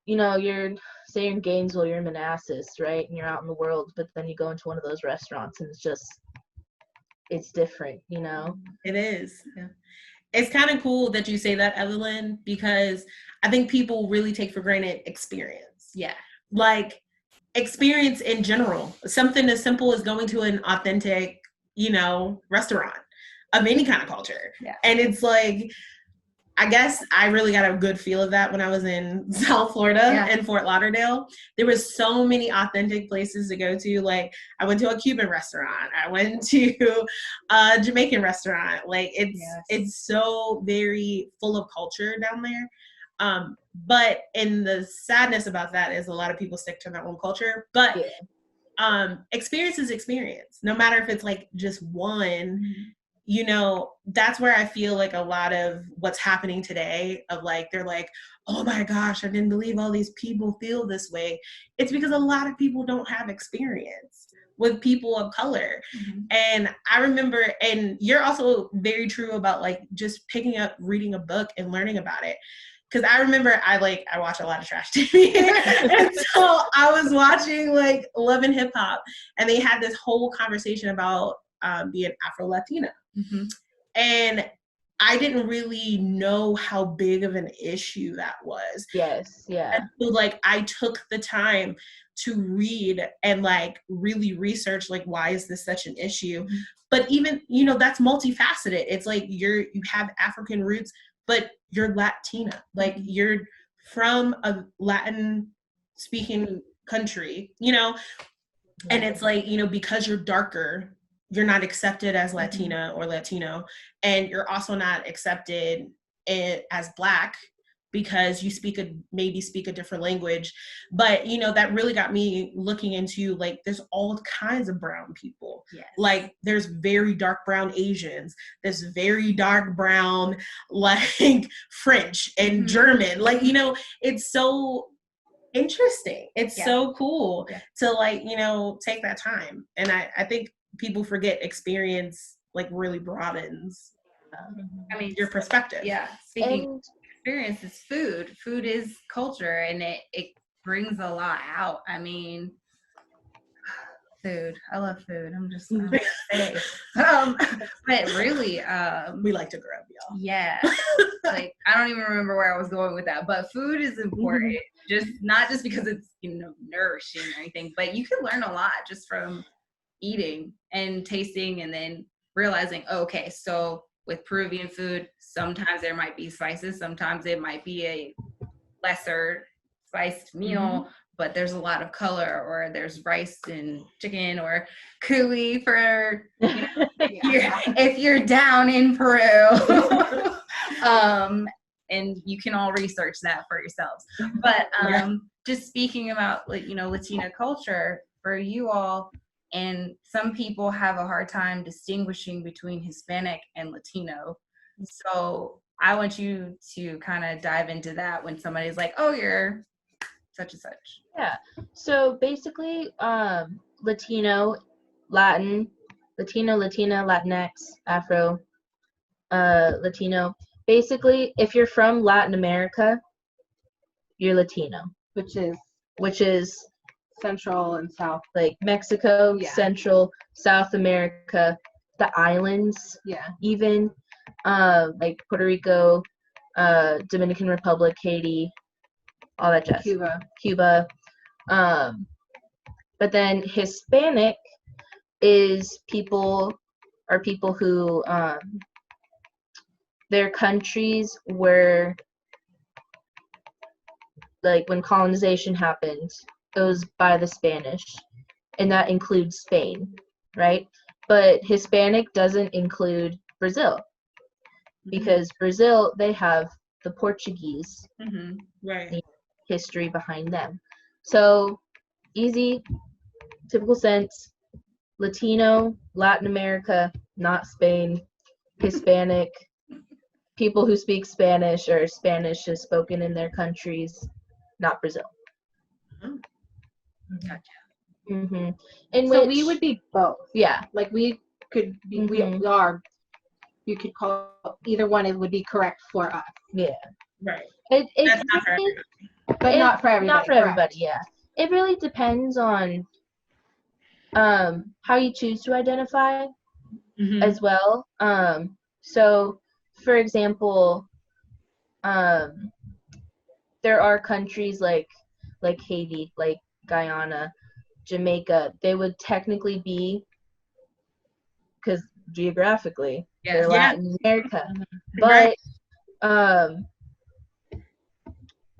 you're say you're in Gainesville, you're in Manassas, right? And you're out in the world, but then you go into one of those restaurants and it's different, It is. Yeah. It's kind of cool that you say that, Evelyn, because I think people really take for granted experience. Yeah. Like experience in general, something as simple as going to an authentic, restaurant of any kind of culture. Yeah. And it's like, I guess I really got a good feel of that when I was in South Florida and Fort Lauderdale. There was so many authentic places to go to. Like I went to a Cuban restaurant. I went to a Jamaican restaurant. Like it's so very full of culture down there. But and the sadness about that is a lot of people stick to their own culture. But experience is experience. No matter if it's like just one. That's where I feel like a lot of what's happening today of like, they're like, oh my gosh, I didn't believe all these people feel this way. It's because a lot of people don't have experience with people of color. Mm-hmm. And I remember, and you're also very true about like just picking up, reading a book and learning about it. Because I remember I watch a lot of trash TV. And so I was watching like Love and Hip Hop, and they had this whole conversation about being Afro-Latina. Mm-hmm. And I didn't really know how big of an issue that was. Yes, yeah. And so like I took the time to read and like really research like why is this such an issue? Mm-hmm. But even, that's multifaceted. It's like you have African roots, but you're Latina. Like you're from a Latin speaking country, and it's like, because you're darker, you're not accepted as Latina or Latino, and you're also not accepted as Black because you maybe speak a different language. But, that really got me looking into like, there's all kinds of brown people. Yes. Like there's very dark brown Asians, there's very dark brown, like French and German, like, it's so interesting. It's so cool to like, take that time. And I think people forget experience like really broadens your perspective. Yeah. Speaking experience is food. Food is culture, and it brings a lot out. I mean, food. I love food. I'm just gonna say. But really, we like to grub, y'all. Yeah. Like I don't even remember where I was going with that, but food is important. Just not just because it's nourishing or anything, but you can learn a lot just from eating and tasting, and then realizing, okay, so with Peruvian food, sometimes there might be spices, sometimes it might be a lesser spiced meal, but there's a lot of color, or there's rice and chicken or cuy for if you're down in Peru. And you can all research that for yourselves. But just speaking about Latina culture for you all, and some people have a hard time distinguishing between Hispanic and Latino. So I want you to kind of dive into that when somebody's like, oh, you're such and such. Yeah. So basically, Latino, Latin, Latino, Latina, Latinx, Afro, Latino. Basically, if you're from Latin America, you're Latino. Which is Central and South. Like Mexico, Central, South America, the islands, even like Puerto Rico, Dominican Republic, Haiti, all that jazz. Cuba. But then Hispanic is people who their countries were, like when colonization happened, it was by the Spanish, and that includes Spain, right? But Hispanic doesn't include Brazil, because Brazil, they have the Portuguese history behind them. So easy, typical sense, Latino, Latin America, not Spain, Hispanic, people who speak Spanish, or Spanish is spoken in their countries, not Brazil. Gotcha. Mm-hmm. In So which, we would be both. yeah. Like we could be, Mhm. we are. You could call either one. It would be correct for us, Yeah. Right. It That's not for really, but not for everybody. not for everybody. Correct. Yeah. It really depends on how you choose to identify Mm-hmm. as well. So for example, um, there are countries like Haiti, like Guyana, Jamaica. They would technically be, because geographically they're Yes. Yeah. Latin America, Right. but um,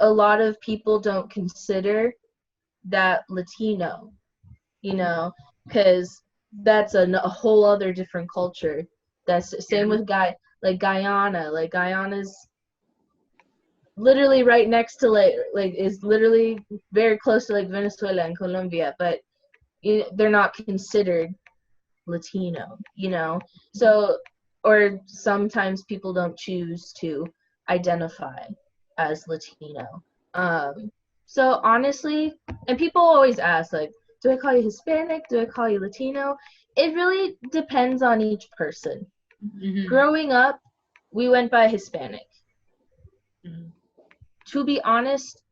a lot of people don't consider that Latino, because that's a whole other different culture. That's the same with Guyana. Like Guyana's literally right next to like is literally very close to like Venezuela and Colombia, but they're not considered Latino, So, or sometimes people don't choose to identify as Latino. Um, so honestly, and people always ask, like, do I call you Hispanic? Do I call you Latino? It really depends on each person. Mm-hmm. Growing up, we went by Hispanic. Mm-hmm. To be honest,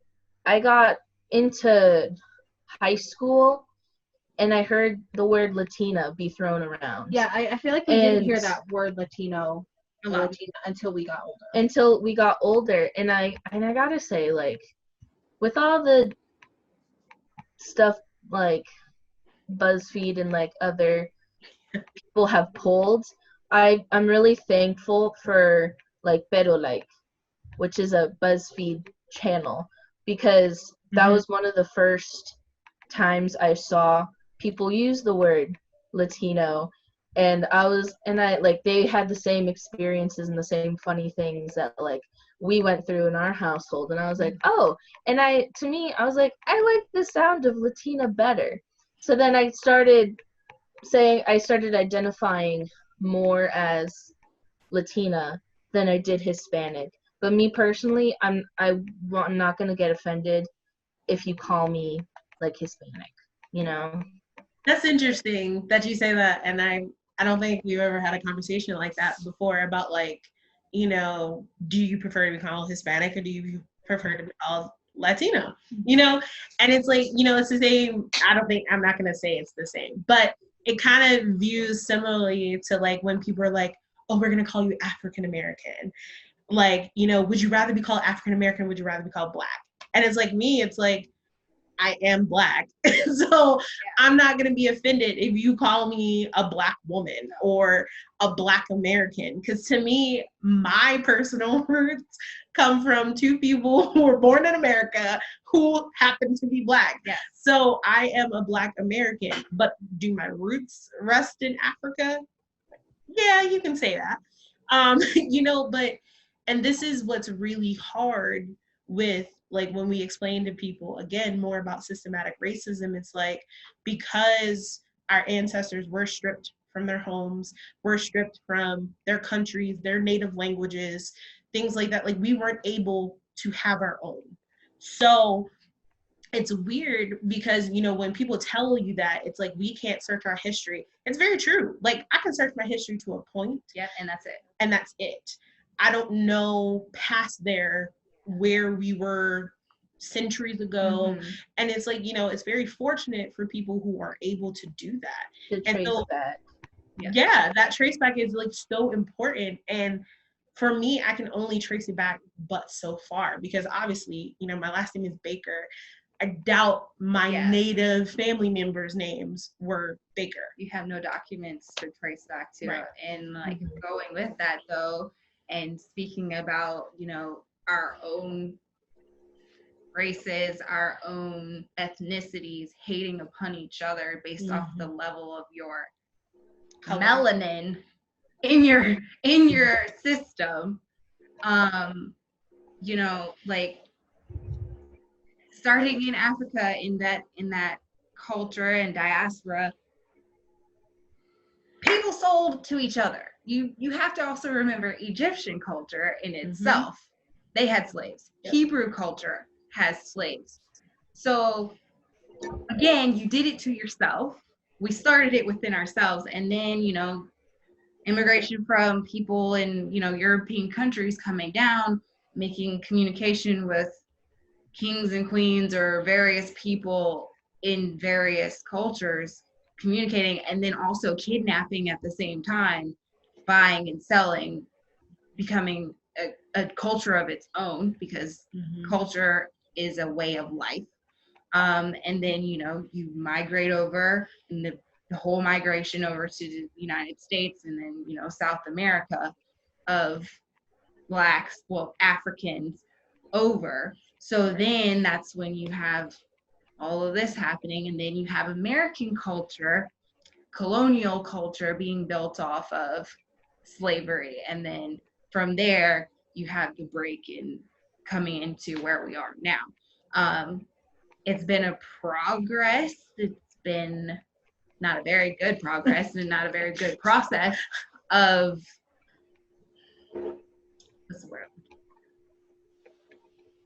I got into high school and I heard the word Latina be thrown around. Yeah, I feel like we didn't hear that word Latino A lot. Latina until we got older. And I gotta say, like, with all the stuff like BuzzFeed and like other people have pulled, I'm really thankful for like Pero Like, which is a BuzzFeed channel, because that Mhm. was one of the first times I saw people use the word Latino, and I like, they had the same experiences and the same funny things that like we went through in our household, and I was like, oh, and I was like, I like the sound of Latina better. So then I started identifying more as Latina than I did Hispanic. But me personally, I'm not gonna get offended if you call me like Hispanic, you know? That's interesting that you say that, and I don't think we've ever had a conversation like that before about like, do you prefer to be called Hispanic or do you prefer to be called Latino? And it's like, it's the same. I'm not gonna say it's the same, but it kind of views similarly to like when people are like, oh, we're gonna call you African American. Like, would you rather be called African American? Would you rather be called Black? And it's like me, it's like, I am Black. So I'm not going to be offended if you call me a Black woman or a Black American. Because to me, my personal roots come from two people who were born in America who happen to be Black. Yes. So I am a Black American. But do my roots rest in Africa? Yeah, you can say that. But, and this is what's really hard with like when we explain to people again more about systematic racism. It's like, because our ancestors were stripped from their homes, were stripped from their countries, their native languages, things like that, like we weren't able to have our own. So it's weird because when people tell you that, it's like we can't search our history. It's very true. Like I can search my history to a point. Yeah, and that's it. And that's it. I don't know past there where we were centuries ago. Mm-hmm. And it's like, it's very fortunate for people who are able to do that. To trace back. Yeah, that trace back is like so important. And for me, I can only trace it back but so far, because obviously, my last name is Baker. I doubt my native family members' names were Baker. You have no documents to trace back to. Right. And like going with that though, and speaking about, our own races, our own ethnicities hating upon each other based off the level of your Color. melanin in your system. Like starting in Africa, in that culture and diaspora, people sold to each other. You have to also remember Egyptian culture in itself. They had slaves. Yep. Hebrew culture has slaves. So again, you did it to yourself. We started it within ourselves, and then, you know, immigration from people in, you know, European countries coming down, making communication with kings and queens or various people in various cultures communicating, and then also kidnapping at the same time, buying and selling, becoming a culture of its own, because culture is a way of life. And then, you know, you migrate over, and the whole migration over to the United States, and then, you know, South America, of Blacks, well, Africans over. So then that's when you have all of this happening. And then you have American culture, colonial culture being built off of slavery. And then from there, you have the break in coming into where we are now. It's been a progress. It's been not a very good progress and not a very good process of, what's the word?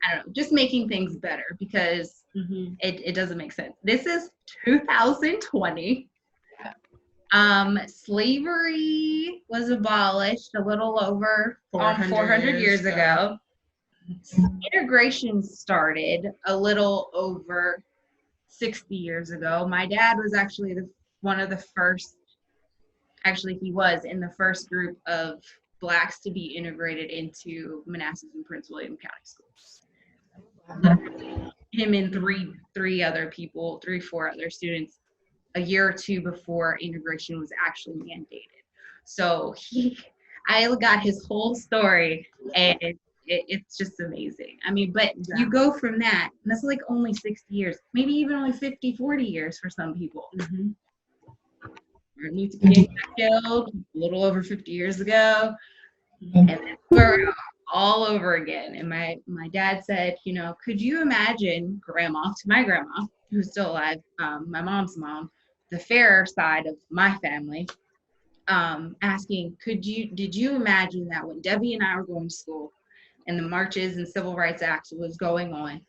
I don't know, just making things better, because it doesn't make sense. This is 2020. Slavery was abolished a little over 400 years ago. Integration started a little over 60 years ago. My dad was actually one of the first, actually he was in the first group of Blacks to be integrated into Manassas and Prince William County schools. Him and four other students, a year or two before integration was actually mandated. So I got his whole story, and it's just amazing. I mean, but you go from that, and that's like only 60 years, maybe even only 50, 40 years for some people. Martin Luther King got killed a little over 50 years ago, and then we're all over again. And my dad said, you know, could you imagine grandma, to my grandma, who's still alive, my mom's mom, the fairer side of my family, asking, did you imagine that when Debbie and I were going to school and the marches and Civil Rights Act was going on,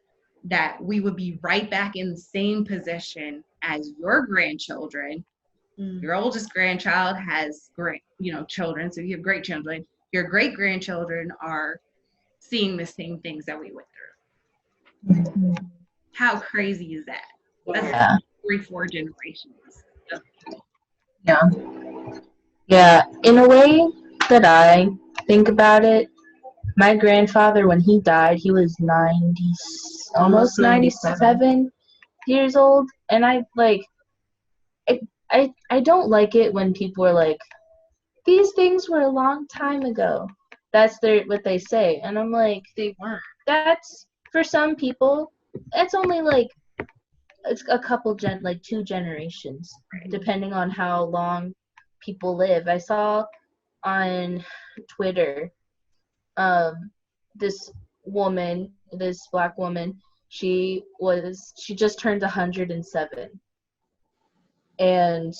that we would be right back in the same position as your grandchildren? Your oldest grandchild has children, so you have great children. Your great grandchildren are seeing the same things that we went through. How crazy is that? That's 3-4 generations. Yeah. In a way that I think about it, my grandfather, when he died, he was 90, almost 97 years old, and I don't like it when people are like, these things were a long time ago. That's what they say, and I'm like, They weren't. that's, for some people, that's only like, it's a couple 2 generations, depending on how long people live. I saw on Twitter, this Black woman, she just turned 107, and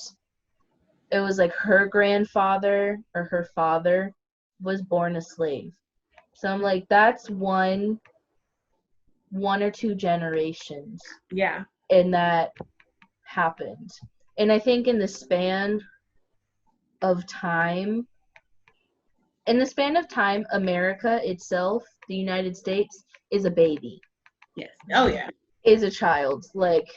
it was like her grandfather or her father was born a slave. So I'm like, that's one or 2 generations. Yeah. And that happened. And I think in the span of time, America itself, the United States, is a baby. Yes. Oh yeah. Is a child. Like,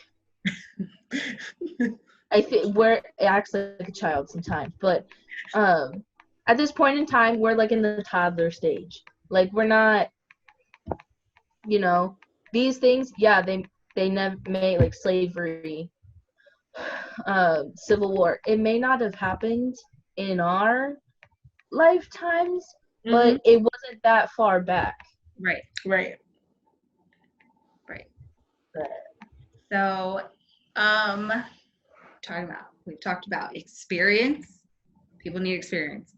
I think it acts like a child sometimes, but at this point in time, we're like in the toddler stage. Like, we're not, these things. Yeah, they never made, like, slavery, Civil War. It may not have happened in our lifetimes, but it wasn't that far back. Right. So, we've talked about experience. People need experience.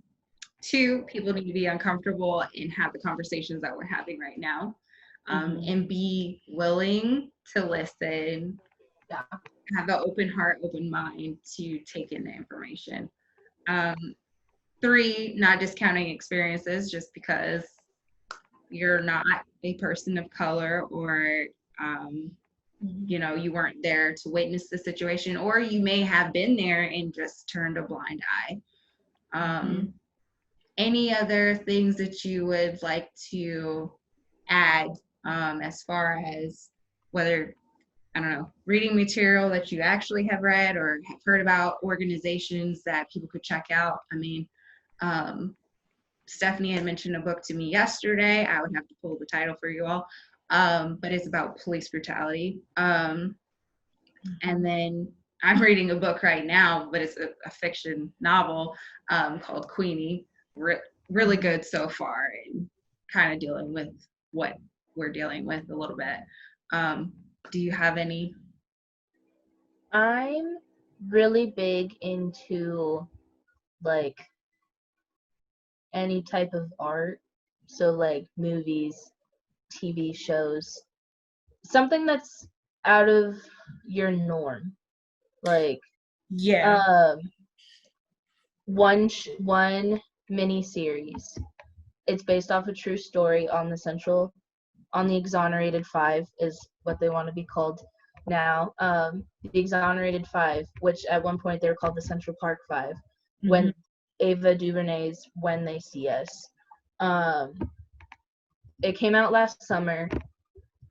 2, people need to be uncomfortable and have the conversations that we're having right now, and be willing to listen, have an open heart, open mind to take in the information. 3, not discounting experiences just because you're not a person of color or you know, you weren't there to witness the situation, or you may have been there and just turned a blind eye. Any other things that you would like to add, as far as whether, I don't know, reading material that you actually have read or have heard about, organizations that people could check out? I mean, Stephanie had mentioned a book to me yesterday. I would have to pull the title for you all, but it's about police brutality. And then I'm reading a book right now, but it's a fiction novel, called Queenie. Really good so far, and kind of dealing with what we're dealing with a little bit. Do you have any? I'm really big into like any type of art, so like movies, TV shows, something that's out of your norm. Like one mini series. It's based off a true story on the Exonerated Five is what they want to be called now. The Exonerated Five, which at one point they were called the Central Park Five, when Ava DuVernay's When They See Us. It came out last summer.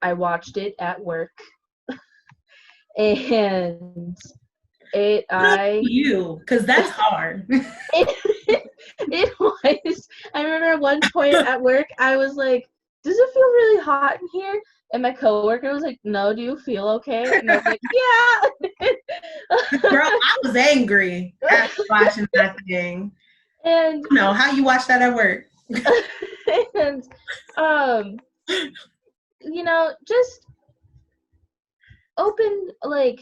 I watched it at work, and because that's hard. It was. I remember at one point at work, I was like, "Does it feel really hot in here?" And my coworker was like, "No, do you feel okay?" And I was like, "Yeah." Girl, I was angry after watching that thing. And I don't know how you watch that at work. And you know, just open, like,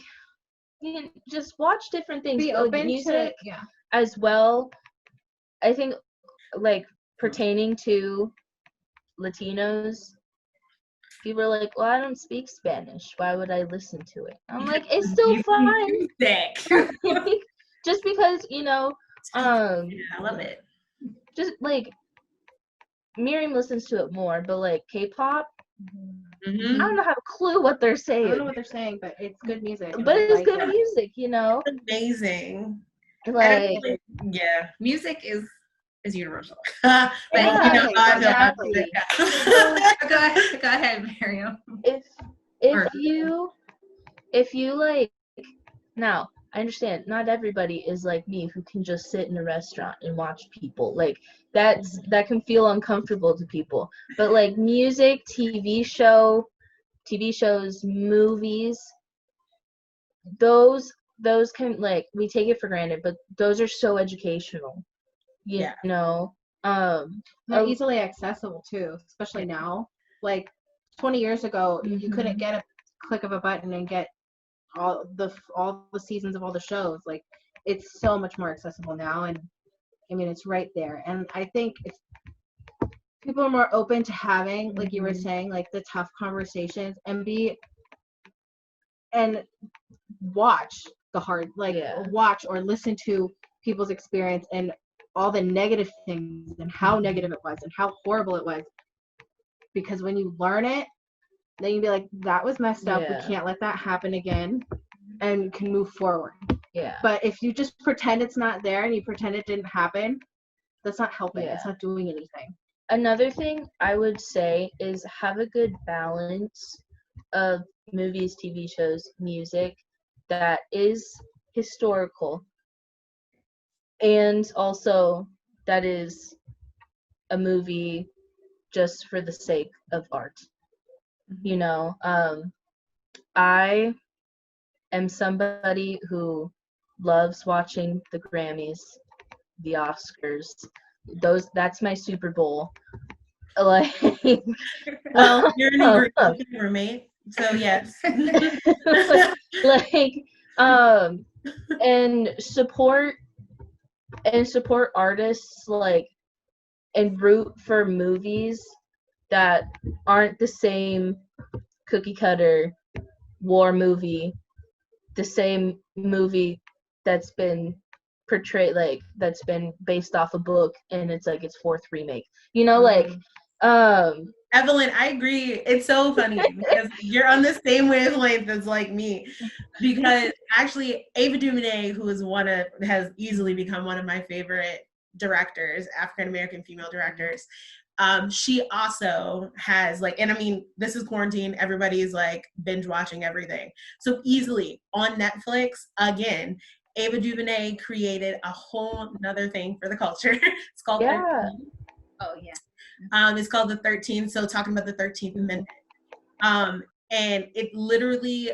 you can just watch different things. Be open music to, as well. I think, like, pertaining to Latinos, people are like, "Well, I don't speak Spanish. Why would I listen to it?" I'm like, it's still fine. Just because, you know, I love it. Just like Miriam listens to it more, but like K-pop, I don't know, have a clue what they're saying. I don't know what they're saying, but it's good music. But it's good music, you know. It's amazing. Like, music is universal. Yeah, exactly. Go ahead, Miriam. If you like, now I understand not everybody is like me who can just sit in a restaurant and watch people. Like that can feel uncomfortable to people. But like music, TV shows, movies, those can, like, we take it for granted, but those are so educational. You know. They're easily accessible too, especially now. Like 20 years ago, you couldn't get a click of a button and get all the seasons of all the shows. Like, it's so much more accessible now, and I mean, it's right there. And I think if people are more open to having, like you were saying, like the tough conversations, and watch the hard, like watch or listen to people's experience and all the negative things and how negative it was and how horrible it was. Because when you learn it, then you'd be like, that was messed up. We can't let that happen again, and you can move forward. Yeah. But if you just pretend it's not there and you pretend it didn't happen, that's not helping. It's not doing anything. Another thing I would say is have a good balance of movies, TV shows, music that is historical, and also that is a movie just for the sake of art. You know, I am somebody who loves watching the Grammys, the Oscars. That's my Super Bowl. Like, well, you're an agreement roommate, so yes. like, and support artists, like, and root for movies that aren't the same cookie cutter war movie, the same movie that's been portrayed, like, that's been based off a book and it's like its fourth remake. You know, like, Evelyn, I agree. It's so funny because you're on the same wavelength as like me. Because actually, Ava DuVernay, who is has easily become one of my favorite directors, African American female directors. She also has like, and I mean, this is quarantine. Everybody's like binge watching everything. So easily on Netflix again. Ava DuVernay created a whole nother thing for the culture. It's called 13. Oh yeah. It's called the 13th. So talking about the 13th Amendment. And it literally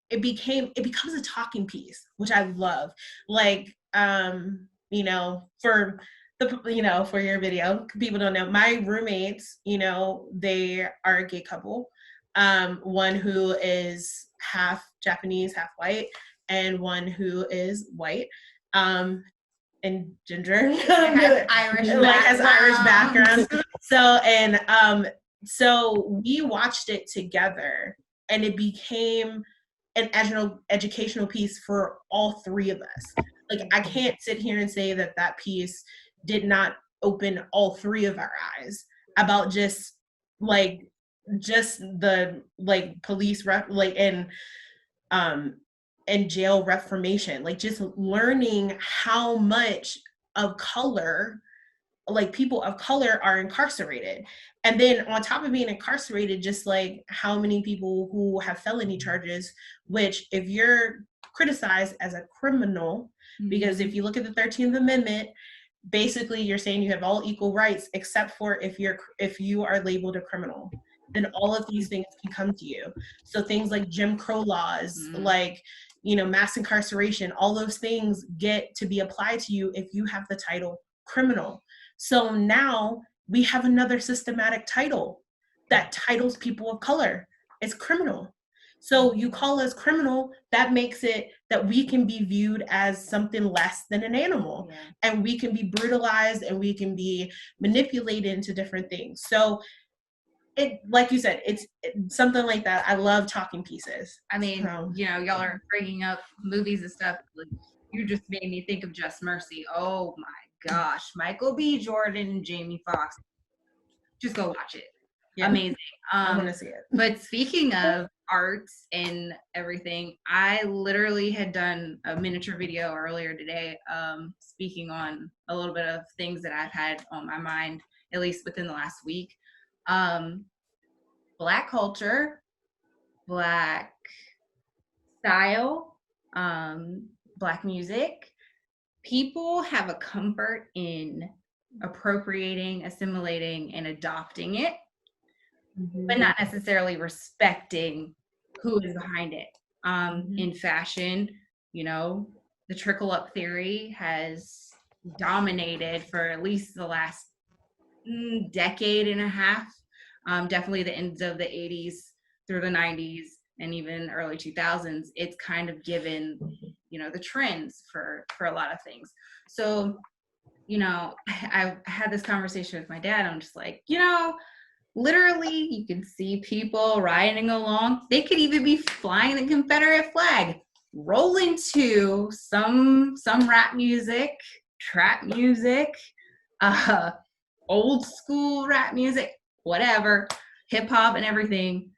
it becomes a talking piece, which I love. Like, you know, for for your video, people don't know, my roommates, you know, they are a gay couple. One who is half Japanese, half white, and one who is white. And ginger, Irish like has Irish background. So we watched it together, and it became an educational piece for all three of us. Like, I can't sit here and say that piece did not open all three of our eyes about just the like police and jail reformation, like just learning how much of color, like people of color are incarcerated. And then on top of being incarcerated, just like how many people who have felony charges, which if you're criticized as a criminal, because if you look at the 13th Amendment, basically you're saying you have all equal rights except for if you are labeled a criminal, then all of these things can come to you. So things like Jim Crow laws, like, you know, mass incarceration, all those things get to be applied to you if you have the title criminal. So now we have another systematic title that titles people of color. It's criminal. So you call us criminal, that makes it that we can be viewed as something less than an animal, and we can be brutalized and we can be manipulated into different things. So it, like you said, it's something like that. I love talking pieces. I mean, you know, y'all are bringing up movies and stuff. Like, you just made me think of Just Mercy. Oh my gosh, Michael B. Jordan and Jamie Foxx. Just go watch it. Yeah. Amazing. I want to see it. But speaking of arts and everything, I literally had done a miniature video earlier today, speaking on a little bit of things that I've had on my mind, at least within the last week. Black culture, Black style, Black music. People have a comfort in appropriating, assimilating, and adopting it, but not necessarily respecting who is behind it. In fashion, you know, the trickle up theory has dominated for at least the last decade and a half. Definitely the ends of the 80s through the 90s and even early 2000s. It's kind of given, you know, the trends for a lot of things. So, you know, I had this conversation with my dad. I'm just like, you know, literally you can see people riding along. They could even be flying the Confederate flag, roll into some rap music, trap music, old school rap music, whatever, hip hop and everything,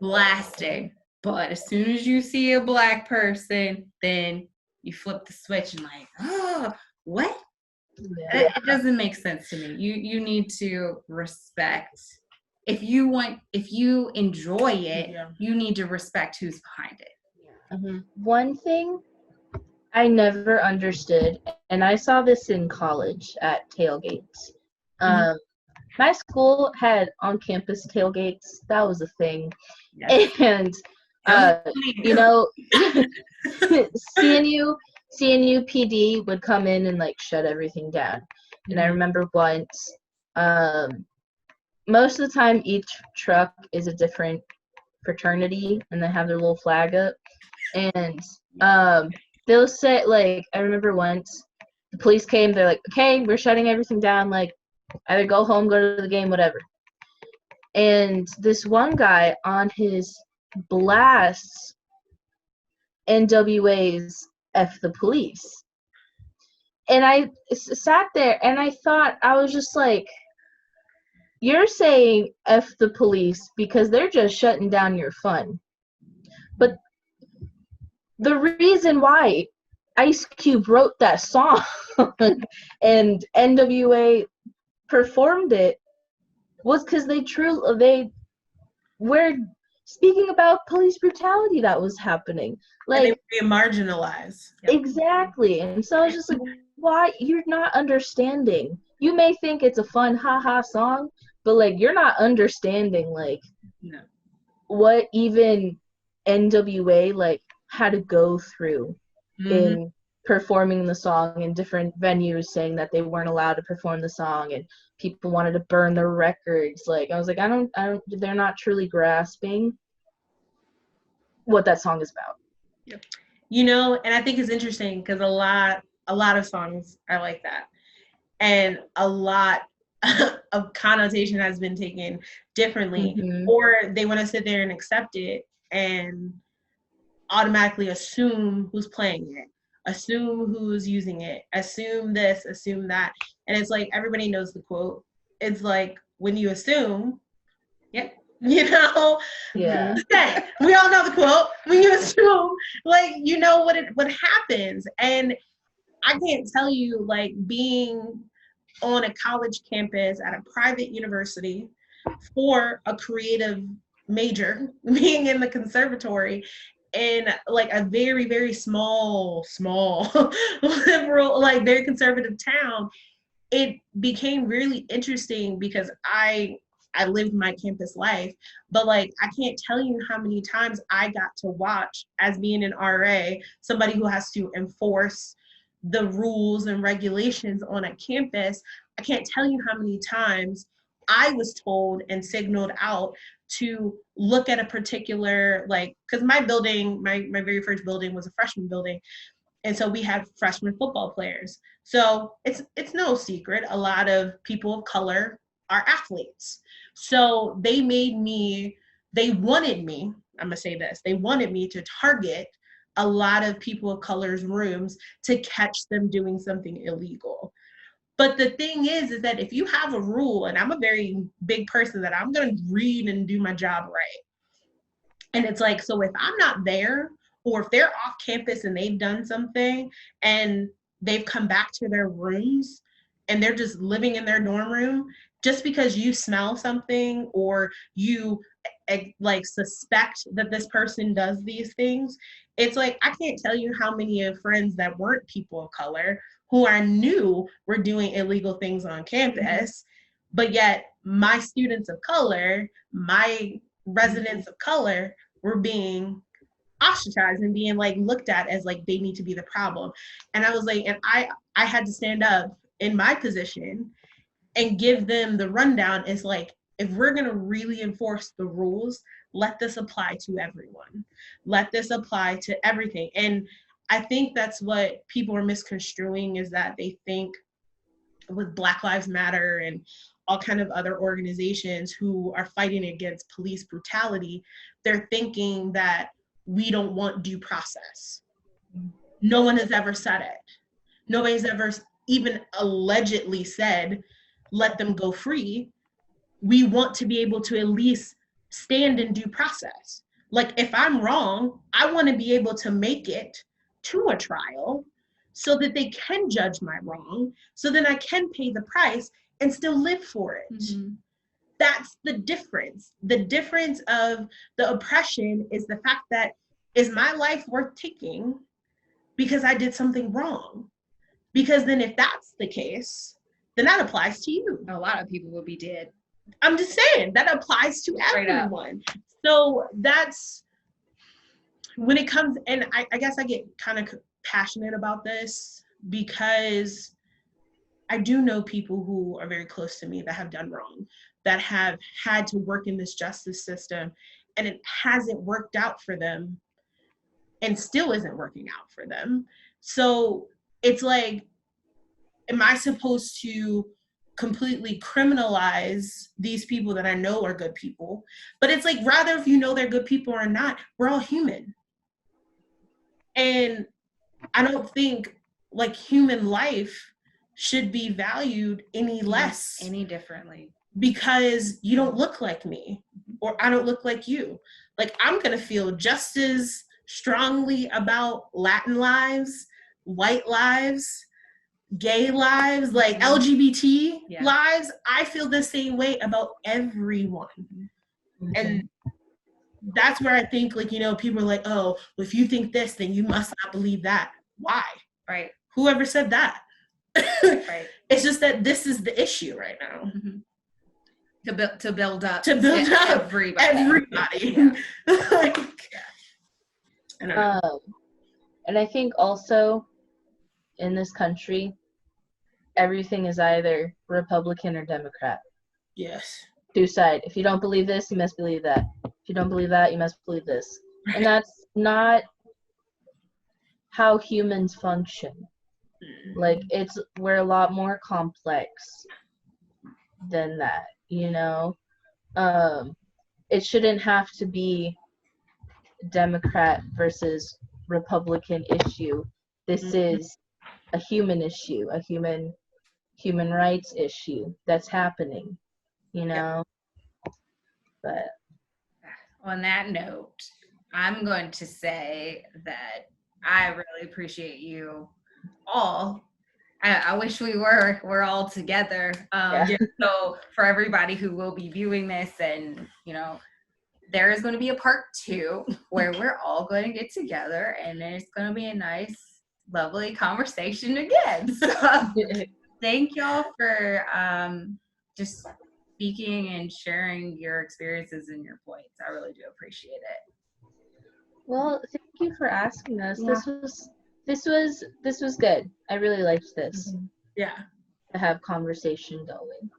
blasting. But as soon as you see a Black person, then you flip the switch and like, oh, what? Yeah. It doesn't make sense to me. You need to respect. If you enjoy it, you need to respect who's behind it. One thing I never understood, and I saw this in college at tailgates. My school had on-campus tailgates. That was a thing. Yes. And, you know, CNU PD would come in and, like, shut everything down. And I remember once, most of the time each truck is a different fraternity, and they have their little flag up. And they'll say, like, I remember once, the police came, they're like, okay, we're shutting everything down, like, either go home, go to the game, whatever. And this one guy on his blasts NWA's F the police. And I sat there and I thought, I was just like, you're saying F the police because they're just shutting down your fun. But the reason why Ice Cube wrote that song and NWA performed it was because they were speaking about police brutality that was happening. And they Like, were being marginalized. exactly. And so I was just like, why? You're not understanding. You may think it's a fun haha song, but like you're not understanding like No. what even NWA like had to go through in performing the song in different venues, saying that they weren't allowed to perform the song and people wanted to burn their records. Like, I was like, I don't they're not truly grasping what that song is about. You know, and I think it's interesting because a lot of songs are like that, and a lot of connotation has been taken differently, or they want to sit there and accept it and automatically assume who's playing it, assume who's using it, assume this, assume that. And it's like everybody knows the quote. It's like when you assume, yeah, you know, Yeah. we all know the quote. When you assume, like, you know what happens. And I can't tell you, like, being on a college campus at a private university for a creative major, being in the conservatory in like a very, very small liberal, like very conservative town, it became really interesting because I lived my campus life, but like I can't tell you how many times I got to watch, as being an RA, somebody who has to enforce the rules and regulations on a campus. I can't tell you how many times I was told and signaled out to look at a particular, like, because my building, my very first building was a freshman building. And so we had freshman football players. So it's no secret, a lot of people of color are athletes. So they wanted me, I'm gonna say this, they wanted me to target a lot of people of color's rooms to catch them doing something illegal. But the thing is that if you have a rule, and I'm a very big person that I'm gonna read and do my job right. And it's like, so if I'm not there, or if they're off campus and they've done something and they've come back to their rooms and they're just living in their dorm room, just because you smell something or you like suspect that this person does these things, it's like, I can't tell you how many of friends that weren't people of color who I knew were doing illegal things on campus, but yet my students of color, my residents of color were being ostracized and being like looked at as like they need to be the problem. And I was like, and I had to stand up in my position and give them the rundown. Is like, if we're going to really enforce the rules, let this apply to everyone. Let this apply to everything. And I think that's what people are misconstruing, is that they think with Black Lives Matter and all kind of other organizations who are fighting against police brutality, they're thinking that we don't want due process. No one has ever said it. Nobody's ever even allegedly said, let them go free. We want to be able to at least stand in due process. Like, if I'm wrong, I want to be able to make it to a trial so that they can judge my wrong, so then I can pay the price and still live for it. That's the difference. The difference of the oppression is the fact that, is my life worth taking because I did something wrong? Because then if that's the case, then that applies to you. A lot of people will be dead. I'm just saying, that applies to everyone. So that's when it comes, and I guess I get kind of passionate about this because I do know people who are very close to me that have done wrong, that have had to work in this justice system, and it hasn't worked out for them and still isn't working out for them. So it's like, am I supposed to completely criminalize these people that I know are good people? But it's like, rather if you know they're good people or not, we're all human. And I don't think like human life should be valued any less. Any differently. because you don't look like me or I don't look like you. Like, I'm going to feel just as strongly about Latin lives, white lives, gay lives, like LGBT lives. I feel the same way about everyone. And that's where I think, like, you know, people are like, oh, well, if you think this, then you must not believe that. Why? Right. Whoever said that? Right. It's just that this is the issue right now. To build up everybody. Yeah. Like, I don't know. And I think also in this country, everything is either Republican or Democrat. Yes. Two side. If you don't believe this, you must believe that. If you don't believe that, you must believe this. And that's not how humans function. Like, we're a lot more complex than that, you know? It shouldn't have to be Democrat versus Republican issue. This is a human issue, a human rights issue that's happening, you know? But on that note, I'm going to say that I really appreciate you all. I wish we're all together. So for everybody who will be viewing this, and you know, there is going to be a part 2 where we're all going to get together, and it's going to be a nice, lovely conversation again. So thank y'all for just speaking and sharing your experiences and your points. I really do appreciate it. Well, thank you for asking us. Yeah. This was good. I really liked this. Yeah. To have conversation going.